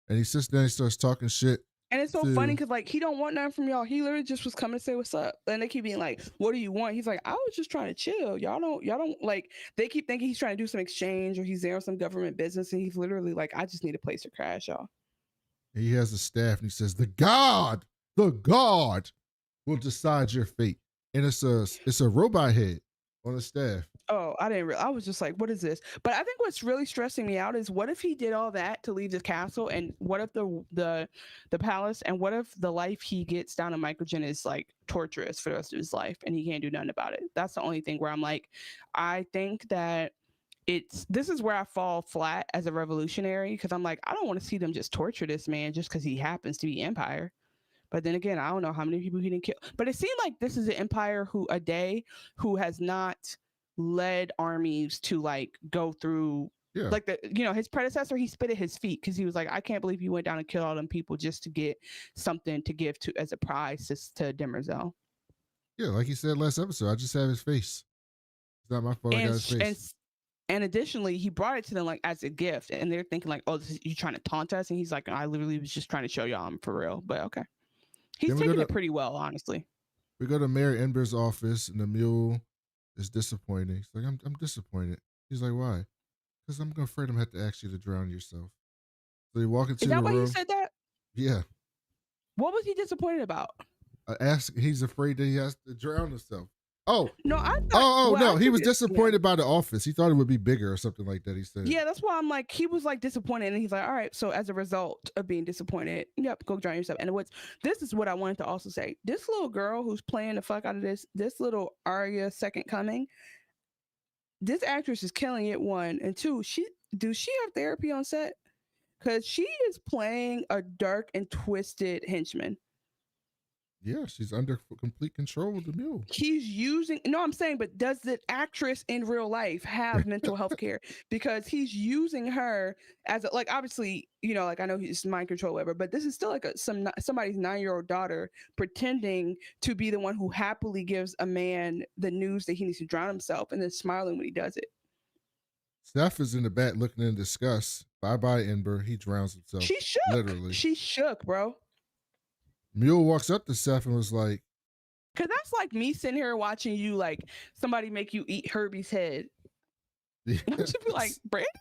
And he sits down and starts talking shit. And it's so funny because like he don't want nothing from y'all. He literally just was coming to say what's up. And they keep being like, "What do you want?" He's like, "I was just trying to chill. Y'all don't like." They keep thinking he's trying to do some exchange or he's there on some government business, and he's literally like, "I just need a place to crash, y'all." He has a staff, and he says, the God will decide your fate." And it's a robot head on the staff. Oh, I was just like, what is this? But I think what's really stressing me out is what if he did all that to leave the castle, and what if the palace, and what if the life he gets down in Mycogen is like torturous for the rest of his life and he can't do nothing about it? That's the only thing where I'm like, I think that this is where I fall flat as a revolutionary, because I'm like, I don't want to see them just torture this man just because he happens to be Empire. But then again, I don't know how many people he didn't kill. But it seemed like this is an Empire who has not led armies to like go through like his predecessor. He spit at his feet because he was like, I can't believe you went down and killed all them people just to get something to give to as a prize to Demerzel. Yeah, like he said last episode, I just have his face. It's not my fault. I got his face. And additionally, he brought it to them like as a gift, and they're thinking like, oh, you trying to taunt us? And he's like, I literally was just trying to show y'all I'm for real. But okay, he's taking it pretty well, honestly. We go to Mayor Ember's office, and the Mule is disappointed. He's like, I'm disappointed. He's like, why? Because I'm afraid I'm going to have to ask you to drown yourself. So you walk into the room. Is that why he said that? Yeah. What was he disappointed about? He's afraid that he has to drown himself. Oh. No, I thought, no. He was disappointed by the office. He thought it would be bigger or something like that, he said. Yeah, that's why I'm like, he was like disappointed, and he's like, all right, so as a result of being disappointed, yep, go drown yourself. And this is what I wanted to also say. This little girl who's playing the fuck out of this little Arya Second Coming, this actress is killing it, one. And two, does she have therapy on set? Because she is playing a dark and twisted henchman. Yeah, she's under complete control of the Mule. I'm saying, but does the actress in real life have mental health care? Because he's using her as obviously, like I know he's mind control, whatever, but this is still like somebody's 9-year-old daughter pretending to be the one who happily gives a man the news that he needs to drown himself and then smiling when he does it. Steph is in the back looking in disgust. Bye-bye, Ember. He drowns himself. She shook. Literally. She shook, bro. Mule walks up to Steph and was like, because that's like me sitting here watching you, like somebody make you eat Herbie's head. Yes. Should be like, Brandon?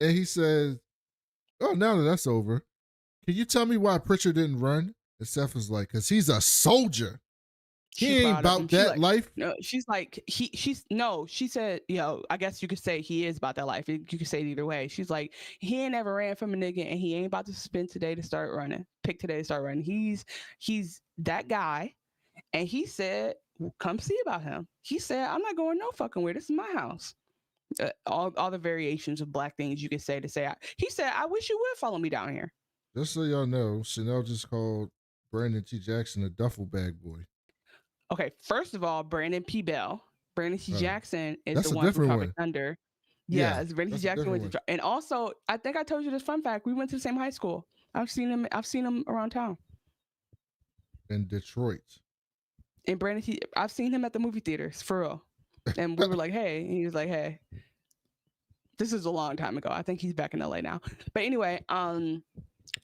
And he says, oh, now that that's over, can you tell me why Pritchard didn't run? And Steph was like, because he's a soldier. He ain't about that life. No, she's like, she said, I guess you could say he is about that life. You could say it either way. She's like, he ain't never ran from a nigga, and he ain't about to pick today to start running. He's that guy. And he said, come see about him. He said, I'm not going no fucking where. This is my house. All the variations of black things you could say. He said, I wish you would follow me down here. Just so y'all know, Chanel just called Brandon T. Jackson a duffel bag boy. Okay, first of all, Brandon P. Bell. Brandon T. Jackson is that's the a one from different Tropic Thunder. Yeah, it's Brandon T. Jackson went to and also, I think I told you this fun fact. We went to the same high school. I've seen him around town. In Detroit. And Brandon T. I've seen him at the movie theaters, for real. And we were like, hey. And he was like, hey. This is a long time ago. I think he's back in LA now. But anyway, I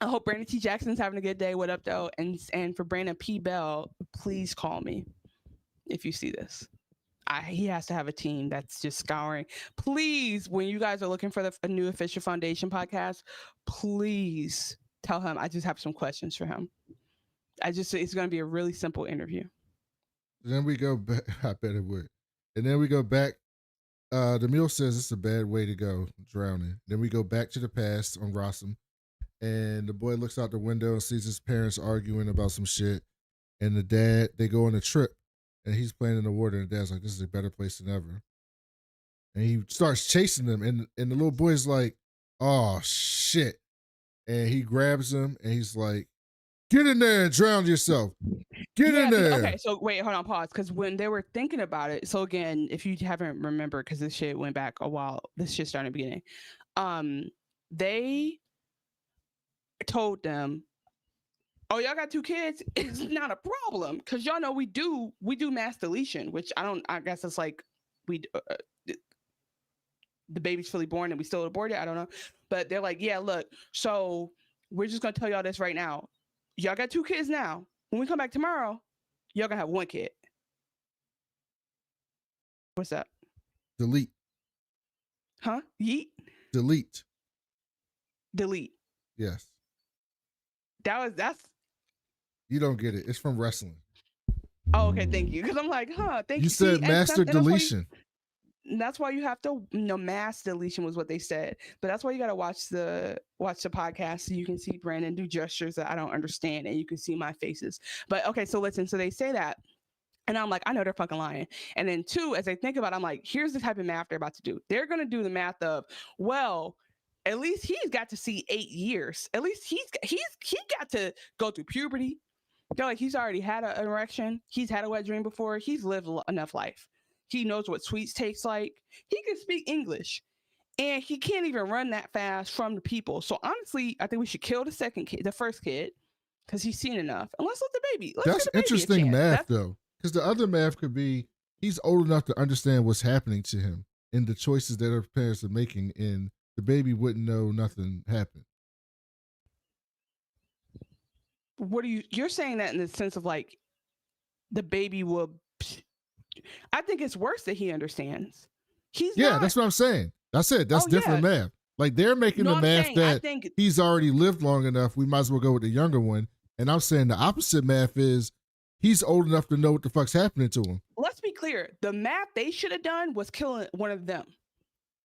hope Brandon T. Jackson's having a good day. What up, though? And for Brandon P. Bell, please call me if you see this. He has to have a team that's just scouring. Please, when you guys are looking for a new official Foundation podcast, please tell him I just have some questions for him. It's going to be a really simple interview. Then we go back. I bet it would. And then we go back. The Mule says it's a bad way to go, drowning. Then we go back to the past on Rossum. And the boy looks out the window and sees his parents arguing about some shit. And the dad, they go on a trip. And he's playing in the water. And the dad's like, this is a better place than ever. And he starts chasing them. And the little boy's like, oh, shit. And he grabs him. And he's like, get in there and drown yourself. Get in there. Okay, so wait, hold on, pause. Because when they were thinking about it, so again, if you haven't remembered, because this shit went back a while, this shit started in the beginning. They told them, oh, y'all got 2 kids? It's not a problem. Because y'all know we do mass deletion, which I guess it's like the baby's fully born and we still abort it. I don't know. But they're like, yeah, look, so we're just going to tell y'all this right now. Y'all got 2 kids now. When we come back tomorrow, y'all gonna have 1 kid. What's that? Delete. Huh? Yeet? Delete. Yes. That's. You don't get it. It's from wrestling. Oh, okay. Thank you. Because I'm like, thank you. You said master deletion. That's why you have to, mass deletion was what they said. But that's why you got to watch the podcast so you can see Brandon do gestures that I don't understand and you can see my faces. But okay, so listen, so they say that. And I'm like, I know they're fucking lying. And then 2, as I think about it, I'm like, here's the type of math they're about to do. They're going to do the math of, well, at least he's got to see 8 years. At least he got to go through puberty. They're like, he's already had an erection. He's had a wet dream before. He's lived enough life. He knows what sweets tastes like. He can speak English. And he can't even run that fast from the people. So honestly, I think we should kill the first kid, because he's seen enough. And let's let the baby. That's interesting math, though. Because the other math could be he's old enough to understand what's happening to him and the choices that our parents are making, and the baby wouldn't know nothing happened. What you're saying that in the sense of like the baby will. I think it's worse that he understands. That's what I'm saying. I said that's different math. Like they're making the math that he's already lived long enough. We might as well go with the younger one. And I'm saying the opposite math is he's old enough to know what the fuck's happening to him. Let's be clear. The math they should have done was killing one of them.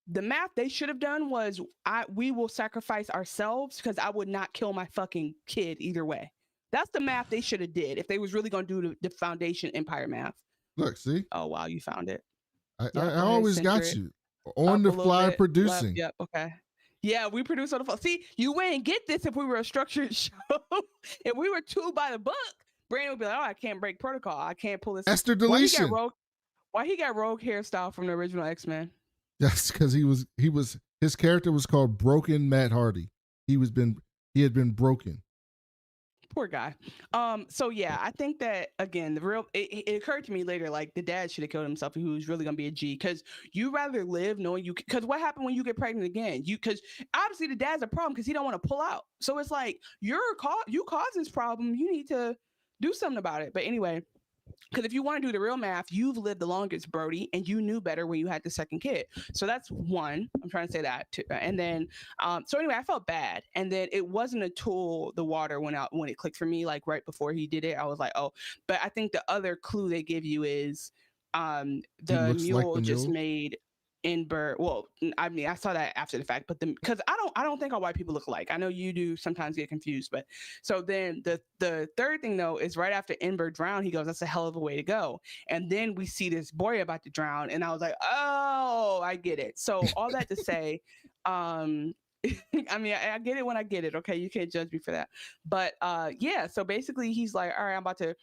The math they should have done was we will sacrifice ourselves because I would not kill my fucking kid either way. That's the math they should have did if they was really going to do the Foundation Empire math. Look, see? Oh, wow, you found it. I always got you. On the fly producing. Left. Yep, okay. Yeah, we produce on the fly. See, you wouldn't get this if we were a structured show. If we were 2 by the book, Brandon would be like, oh, I can't break protocol. I can't pull this. That's the deletion. Why he got rogue hairstyle from the original X-Men? That's because his character was called Broken Matt Hardy. He had been broken. Poor guy. So yeah, I think that again, it occurred to me later, like the dad should have killed himself if he was really gonna be a G, because you rather live knowing because what happened when you get pregnant again? Because obviously the dad's a problem because he don't want to pull out. So it's like you caused this problem. You need to do something about it. But anyway, Because if you want to do the real math, you've lived the longest, Brody, and you knew better when you had the second kid. So that's one. I'm trying to say that too. And then, so anyway, I felt bad. And then it wasn't until the water went out when it clicked for me, like right before he did it. I was like, oh. But I think the other clue they give you is the mule just made Inbert. Well, I mean, I saw that after the fact, but because I don't think all white people look alike. I know you do sometimes get confused, but so then the third thing though is right after Inbert drowned, he goes, "That's a hell of a way to go." And then we see this boy about to drown, and I was like, "Oh, I get it." So all that to say, I mean, I get it when I get it. Okay, you can't judge me for that. But yeah. So basically, he's like, "All right, I'm about to."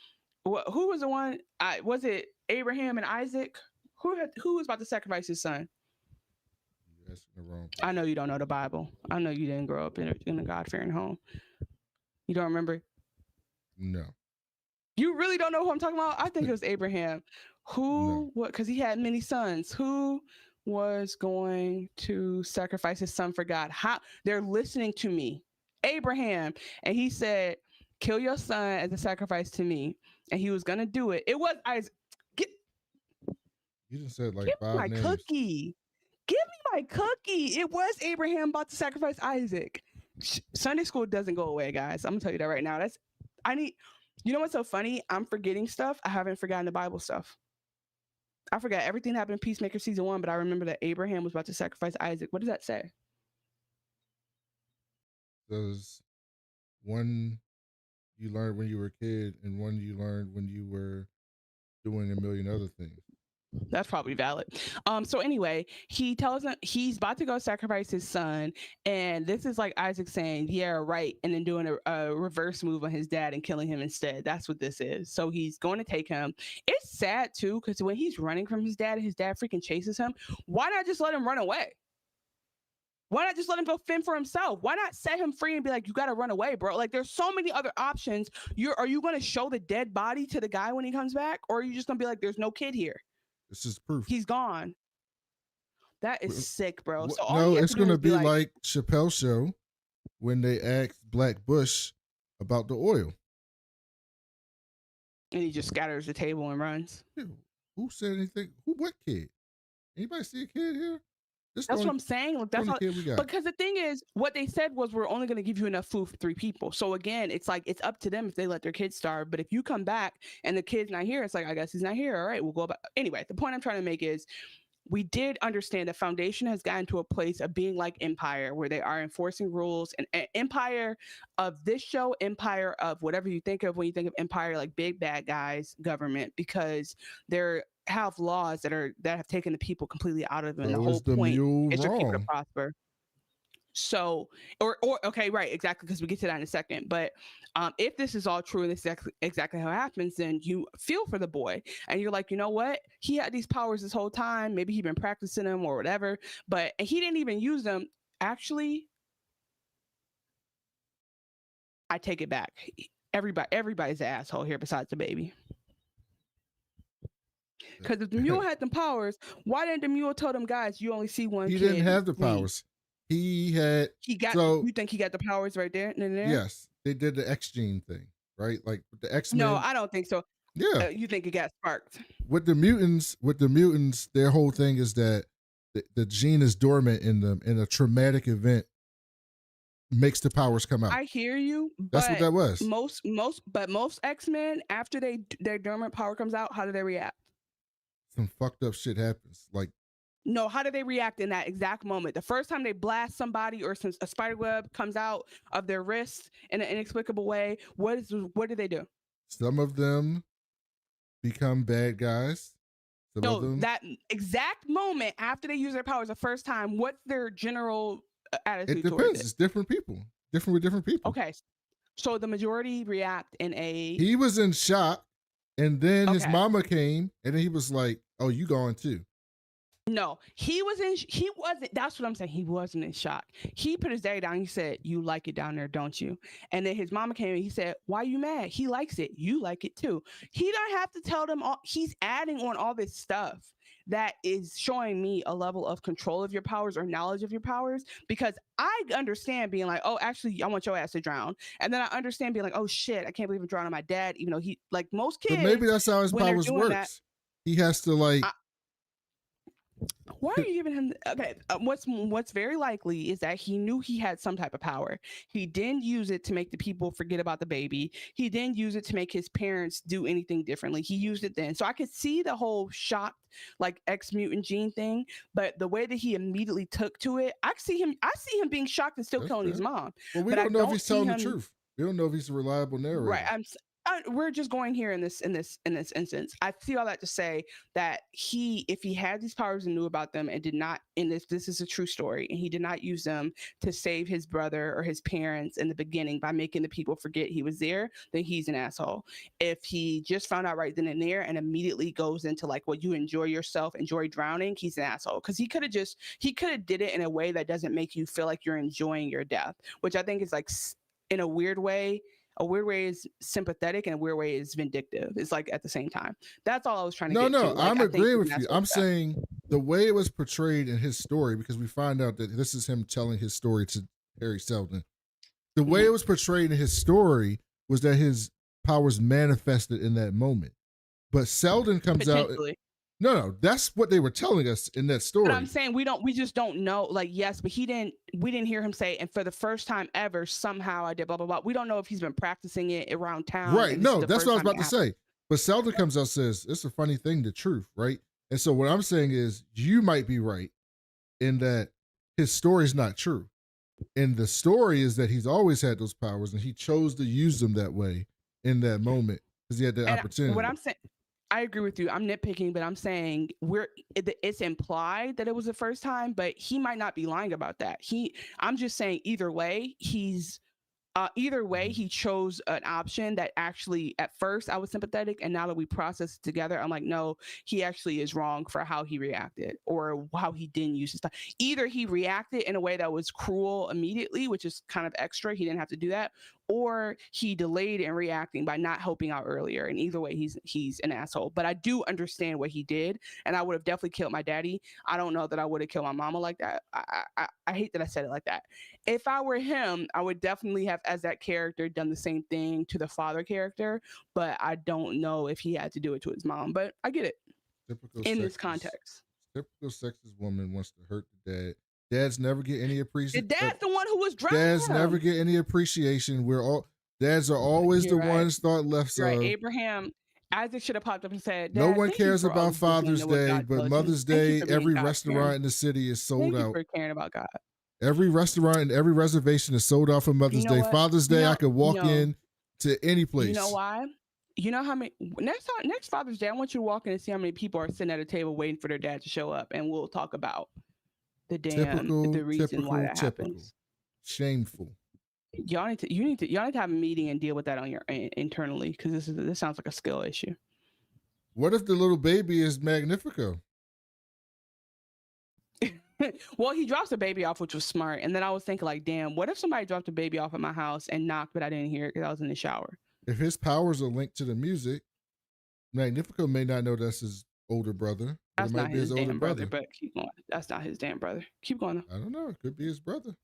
Who was the one? Was it Abraham and Isaac? Who was about to sacrifice his son? You're asking the wrong person. I know you don't know the Bible. I know you didn't grow up in a God-fearing home. You don't remember? No. You really don't know who I'm talking about? I think it was Abraham. Who? What? Because he had many sons. Who was going to sacrifice his son for God? How? They're listening to me. Abraham, and he said, "Kill your son as a sacrifice to me," and he was gonna do it. It was Isaac. You just said like Give 5 me my names. cookie. Give me my cookie. It was Abraham about to sacrifice Isaac. Sunday school doesn't go away, guys. I'm gonna tell you that right now. You know what's so funny? I'm forgetting stuff. I haven't forgotten the Bible stuff. I forgot everything that happened in Peacemaker season 1, but I remember that Abraham was about to sacrifice Isaac. What does that say? There's one you learned when you were a kid, and one you learned when you were doing a million other things. That's probably valid. So anyway, he tells him he's about to go sacrifice his son, and this is like Isaac saying, "Yeah, right," and then doing a reverse move on his dad and killing him instead. That's what this is. So he's going to take him. It's sad too, because when he's running from his dad freaking chases him. Why not just let him run away? Why not just let him go fend for himself? Why not set him free and be like, "You got to run away, bro"? Like, there's so many other options. Are you going to show the dead body to the guy when he comes back, or are you just going to be like, "There's no kid here"? This is proof. He's gone. That is sick, bro. So no, it's going to be like Chappelle's show when they asked Black Bush about the oil. And he just scatters the table and runs. Who said anything? What kid? Anybody see a kid here? That's what I'm saying. Like, that's kid we got. Because the thing is, what they said was, we're only going to give you enough food for 3 people. So again, it's like, it's up to them if they let their kids starve. But if you come back and the kid's not here, it's like, I guess he's not here. All right, we'll go back. Anyway, the point I'm trying to make is, we did understand that Foundation has gotten to a place of being like Empire, where they are enforcing rules. And Empire of this show, Empire of whatever you think of when you think of Empire, like big bad guys, government, because they're have laws that have taken the people completely out of them. And the whole point is for people to prosper. So, or okay, right, exactly, because we get to that in a second. But if this is all true and this is exactly how it happens, then you feel for the boy and you're like, you know what? He had these powers this whole time. Maybe he'd been practicing them or whatever, but he didn't even use them. Actually, I take it back. Everybody's an asshole here besides the baby. Because if the mule had them powers, why didn't the mule tell them guys, you only see one kid? He didn't have the powers. You think he got the powers right there? Yes, they did the X gene thing, right? Like with the X-Men. No, I don't think so. Yeah, you think it got sparked? With the mutants, their whole thing is that the gene is dormant in them, and a traumatic event makes the powers come out. I hear you. That's what that was. Most X-Men, after their dormant power comes out, how do they react? Some fucked up shit happens. Like, no, how do they react in that exact moment? The first time they blast somebody or a spider web comes out of their wrist in an inexplicable way, what do they do? Some of them become bad guys. That exact moment after they use their powers the first time, what's their general attitude? It depends. It's different people. Different with different people. Okay. So the majority react in a... He was in shock, and then his mama came, and then he was like, "Oh, you going too?" No, he wasn't. That's what I'm saying. He wasn't in shock. He put his daddy down. He said, "You like it down there, don't you?" And then his mama came and he said, "Why are you mad? He likes it. You like it too." He don't have to tell them all. He's adding on all this stuff. that is showing me a level of control of your powers or knowledge of your powers, because I understand being like, oh, actually, I want your ass to drown. And then I understand being like, oh shit, I can't believe I'm drowning my dad, even though he, like most kids. But maybe that's how his when they're powers doing works. that, He has to like. why are you giving him? Okay, what's very likely is that he knew he had some type of power. He didn't use it to make the people forget about the baby. He didn't use it to make his parents do anything differently. He used it then. So I could see the whole shocked, like ex-mutant gene thing, but the way that he immediately took to it, I see him being shocked and still That's killing fair. his mom. Well, we But I don't know if don't he's see telling the him- truth. We don't know if he's a reliable narrator. Right. We're just going here in this instance. I see all that to say that if he had these powers and knew about them and did not, and this is a true story, and he did not use them to save his brother or his parents in the beginning by making the people forget he was there, then he's an asshole. If he just found out right then and there and immediately goes into like, well, you enjoy yourself, enjoy drowning, he's an asshole. Because he could have did it in a way that doesn't make you feel like you're enjoying your death, which I think is like, in a weird way is sympathetic and a weird way is vindictive. It's like at the same time. That's all I was trying to get to. Like, I'm agreeing with you. that's I'm what's saying the way it was portrayed in his story, because we find out that this is him telling his story to Harry Seldon. The way it was portrayed in his story was that his powers manifested in that moment. But Seldon comes out. potentially. No, that's what they were telling us in that story. But I'm saying we just don't know. Like, yes, but we didn't hear him say, and for the first time ever, somehow I did blah blah blah. We don't know if he's been practicing it around town. Right. and this is No, the that's first what I was time about it to say. But Seldon comes out and says, it's a funny thing, the truth, right? And so what I'm saying is you might be right in that his story is not true. And the story is that he's always had those powers and he chose to use them that way in that moment because he had that opportunity. What I'm saying, I agree with you. I'm nitpicking, but I'm saying it's implied that it was the first time, but he might not be lying about that. I'm just saying either way, he chose an option that actually at first I was sympathetic, and now that we process it together, I'm like, no, he actually is wrong for how he reacted or how he didn't use his time. Either he reacted in a way that was cruel immediately, which is kind of extra. He didn't have to do that. Or he delayed in reacting by not helping out earlier. And either way, he's an asshole. But I do understand what he did, and I would have definitely killed my daddy. I don't know that I would have killed my mama like that. I hate that I said it like that. If I were him, I would definitely have, as that character, done the same thing to the father character. But I don't know if he had to do it to his mom. But I get it in this context. Typical sexist woman wants to hurt the dad. Dads never get any appreciation. The dad's the one who was drowning. Dads never get any appreciation. Dads are always You're the ones thought less of. Right. Abraham, Isaac should have popped up and said, No Dad, one thank you cares for about always listening Father's to what Day, God but tells you. Mother's Thank you Day, for being every God-fearing. restaurant in the city is sold Thank you out. for caring about God. Every restaurant and every reservation is sold out for Mother's Day. what? Father's Day, I could walk No. in to any place. You know why? You know how many next Father's Day, I want you to walk in and see how many people are sitting at a table waiting for their dad to show up, and we'll talk about the reason why that happens. Shameful. Y'all need to have a meeting and deal with that on your internally, because this sounds like a skill issue. What if the little baby is Magnifico? Well, he drops the baby off, which was smart. And then I was thinking, like, damn, what if somebody dropped a baby off at my house and knocked, but I didn't hear it because I was in the shower? If his powers are linked to the music, Magnifico may not know that's his older brother. That's not his damn brother. But keep going. That's not his damn brother. Keep going. I don't know. It could be his brother.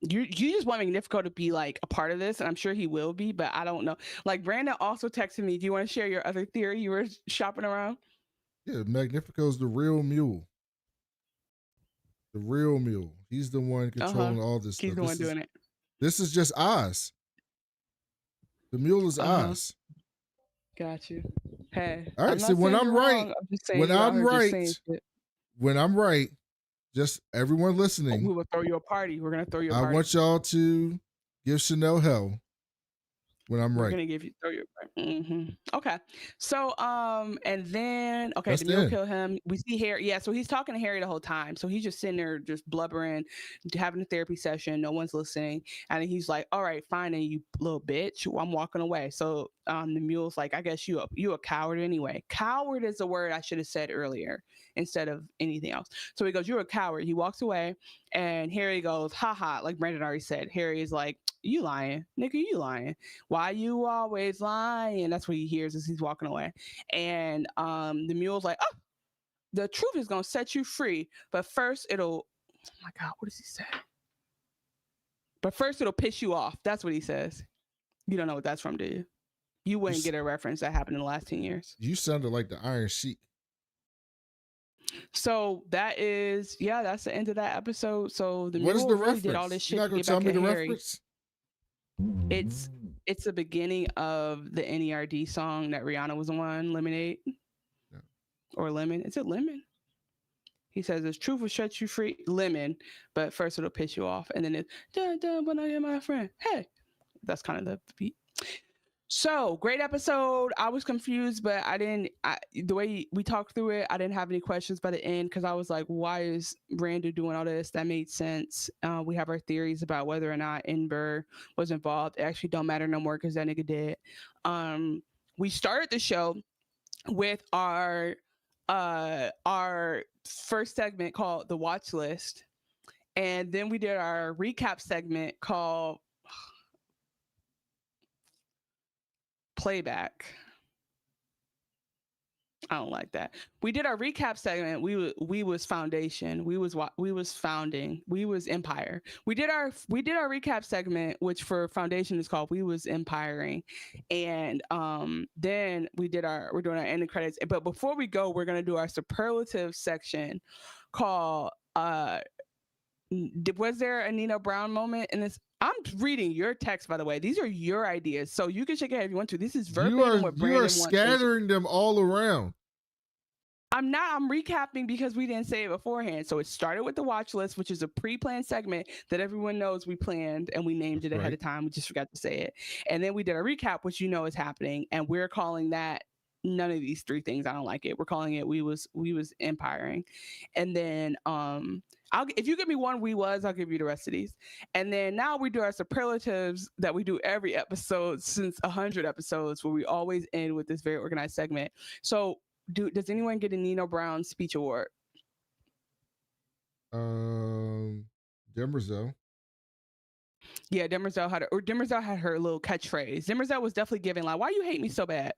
You just want Magnifico to be like a part of this, and I'm sure he will be, but I don't know. Like, Brandon also texted me, do you want to share your other theory you were shopping around? Yeah, Magnifico's the real Mule. The real Mule. He's the one controlling all this stuff. He's the one doing it. This is just Oz. The Mule is Oz. Got you. Hey. All right. So when I'm right, just everyone listening. We will throw you a party. We're gonna throw you a party. I want y'all to give Chanel hell when I'm right. We're gonna throw you a party. Mm-hmm. Okay. So and then That's the Mule kill him. We see Harry. Yeah, so he's talking to Harry the whole time. So he's just sitting there just blubbering, having a therapy session, no one's listening. And he's like, all right, fine, and you little bitch, I'm walking away. So the Mule's like, I guess you a coward anyway. Coward is a word I should have said earlier instead of anything else. So he goes, you're a coward. He walks away, and Harry goes, haha, like Brandon already said. Harry is like, you lying, nigga, you lying. Why you always lying? That's what he hears as he's walking away. And the Mule's like, oh, the truth is gonna set you free, but first it'll, oh my God, what does he say? But first it'll piss you off. That's what he says. You don't know what that's from, do you? You wouldn't get a reference that happened in the last 10 years. You sounded like the Iron Sheik. So that is, yeah, that's the end of that episode. So the What is Mule the really reference? did all this shit You're not to gonna get tell back me at the Harry. reference? It's the beginning of the NERD song that Rihanna was on, Lemonade. No. Or Lemon. Is it Lemon? He says, "This truth will set you free, lemon, but first it'll piss you off." And then it's, dun, dun, when I get my friend. Hey. That's kind of the beat. So, great episode. I was confused, but the way we talked through it, I didn't have any questions by the end because I was like, why is Randall doing all this? That made sense. We have our theories about whether or not Ember was involved. It actually don't matter no more because that nigga did. We started the show with our first segment called The Watch List. And then we did our recap segment called Playback. I don't like that. We did our recap segment. We was foundation. We was founding. We was empire. We did our recap segment, which for foundation is called We Was Empiring. And then we're doing our ending credits. But before we go, we're gonna do our superlative section called was there a Nina Brown moment in this? I'm reading your text, by the way. These are your ideas, so you can shake your head if you want to. This is verbatim what Brandon wants. You are scattering them all around. I'm not. I'm recapping because we didn't say it beforehand. So it started with the watch list, which is a pre-planned segment that everyone knows we planned and we named it ahead of time. We just forgot to say it. And then we did a recap, which you know is happening, and we're calling that none of these three things. I don't like it. We're calling it we was empiring. And then if you give me one I'll give you the rest of these. And then now we do our superlatives that we do every episode since 100 episodes, where we always end with this very organized segment. So does anyone get a Nino Brown speech award? Demerzel. Yeah, Demerzel had her little catchphrase. Demerzel was definitely giving like, why you hate me so bad?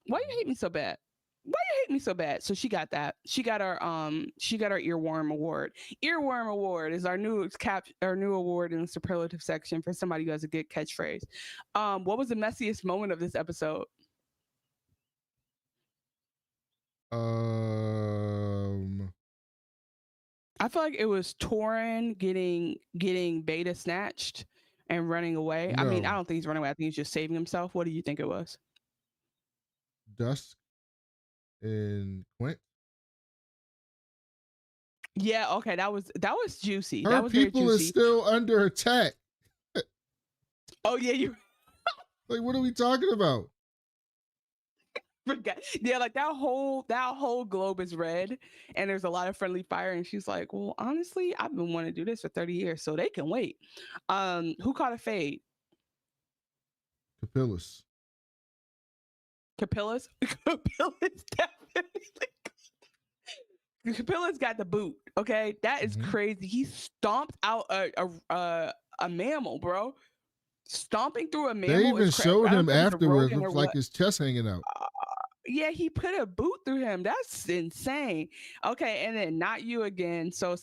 Why you hate me so bad? Why you hate me so bad? So she got that. She got our earworm award. Earworm award is our new award in the superlative section for somebody who has a good catchphrase. What was the messiest moment of this episode? I feel like it was Toran getting Bayta snatched and running away. No. I mean, I don't think he's running away. I think he's just saving himself. What do you think it was? Dusk and Quint. Yeah, okay, that was juicy. Her that was people very juicy. Is still under attack. Oh yeah, you like what are we talking about? Yeah, like that whole globe is red and there's a lot of friendly fire, and she's like, well, honestly, I've been wanting to do this for 30 years, so they can wait. Who caught a fade? Capillus definitely. Capillus got the boot. Okay, that is crazy. He stomped out a mammal, bro. Stomping through a mammal. They even showed him afterwards with like his chest hanging out. Yeah, he put a boot through him. That's insane. Okay, and then not you again. So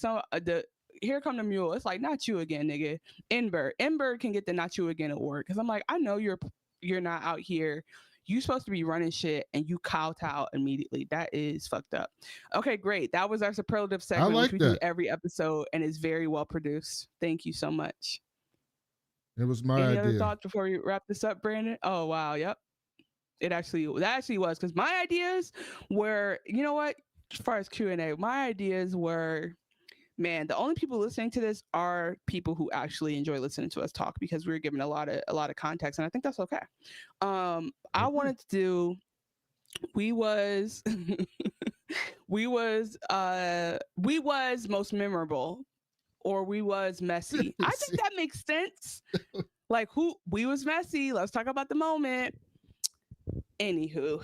here come the Mule. It's like, not you again, nigga. Ember can get the not you again award, because I'm like, I know you're not out here. You supposed to be running shit and you kowtow immediately. That is fucked up. Okay, great. That was our superlative segment, which we do every episode, and it's very well produced. Thank you so much. It was my idea. Any other thoughts before we wrap this up, Brandon? Oh wow, yep. That actually was, because my ideas were, you know what? As far as Q&A, my ideas were, man, the only people listening to this are people who actually enjoy listening to us talk, because we were given a lot of context, and I think that's okay. I wanted to do we was most memorable, or we was messy. I think that makes sense. Like, who we was messy. Let's talk about the moment. Anywho,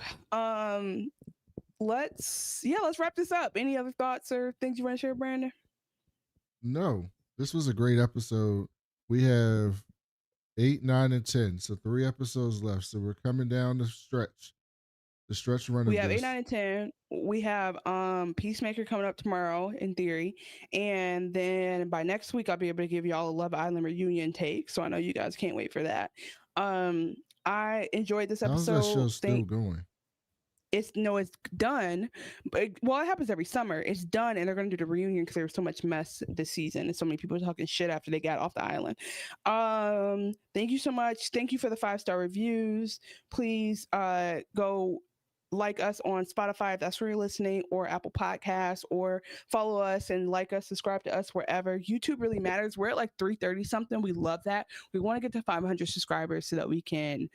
let's wrap this up. Any other thoughts or things you want to share, Brandon? No, this was a great episode. We have 8, 9, and 10, so 3 episodes left. So we're coming down the stretch. The stretch run We of have 8, this. 9, and 10. We have Peacemaker coming up tomorrow in theory. And then by next week I'll be able to give y'all a Love Island reunion take. So I know you guys can't wait for that. I enjoyed this How's episode. that show still going? It's done, but it happens every summer. It's done, and they're going to do the reunion because there was so much mess this season, and so many people talking shit after they got off the island. Thank you so much. Thank you for the 5-star reviews. Please go like us on Spotify if that's where you're listening, or Apple Podcasts, or follow us and like us, subscribe to us wherever. YouTube really matters. We're at like 330 something. We love that. We want to get to 500 subscribers so that we can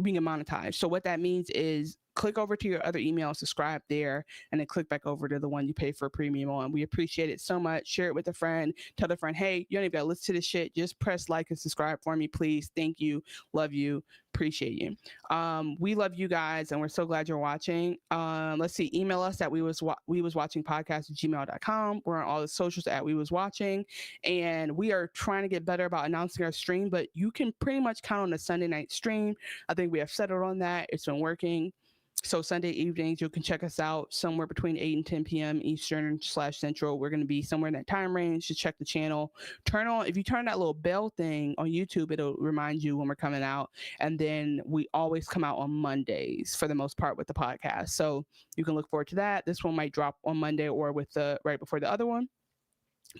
being monetized. So what that means is click over to your other email, subscribe there, and then click back over to the one you pay for premium on. We appreciate it so much. Share it with a friend. Tell a friend, hey, you don't even gotta listen to this shit. Just press like and subscribe for me, please. Thank you. Love you. Appreciate you. We love you guys, and we're so glad you're watching. Let's see. Email us at we was watching podcast@gmail.com. We're on all the socials at we was watching, and we are trying to get better about announcing our stream, but you can pretty much count on a Sunday night stream. I think we have settled on that. It's been working. So Sunday evenings, you can check us out somewhere between 8 and 10 p.m. Eastern/Central. We're going to be somewhere in that time range. Just check the channel. If you turn that little bell thing on YouTube, it'll remind you when we're coming out. And then we always come out on Mondays for the most part with the podcast. So you can look forward to that. This one might drop on Monday or with right before the other one.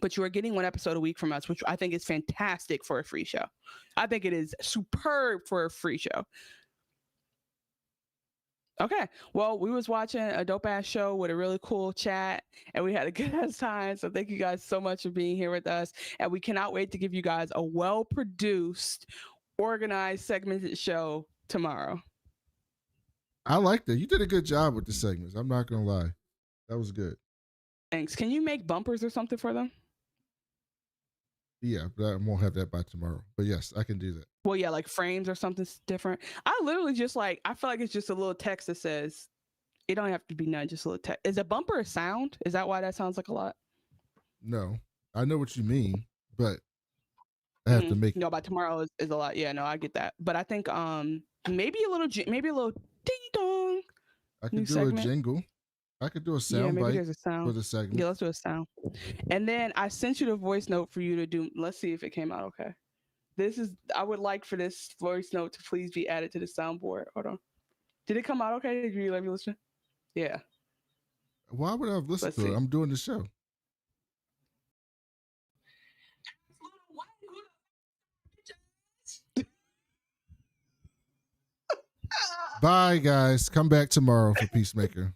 But you are getting 1 episode a week from us, which I think is fantastic for a free show. I think it is superb for a free show. Okay, well, we was watching a dope ass show with a really cool chat, and we had a good ass time. So thank you guys so much for being here with us, and we cannot wait to give you guys a well produced, organized, segmented show tomorrow. I like that. You did a good job with the segments. I'm not gonna lie, that was good. Thanks. Can you make bumpers or something for them? Yeah, but I won't have that by tomorrow. But yes, I can do that. Well, yeah, like frames or something different. I literally just I feel like it's just a little text that says, it don't have to be none, just a little text. Is a bumper a sound? Is that why that sounds like a lot? No, I know what you mean, but I have to make. No, by tomorrow is a lot. Yeah, no, I get that. But I think maybe a little ding dong. I could do a jingle. I could do a sound bite there's a sound for the segment. Yeah, let's do a sound. And then I sent you the voice note for you to do. Let's see if it came out okay. I would like for this voice note to please be added to the soundboard. Hold on. Did it come out okay? Did you let me listen? Yeah. Why would I have listened to it? I'm doing the show. Bye, guys. Come back tomorrow for Peacemaker.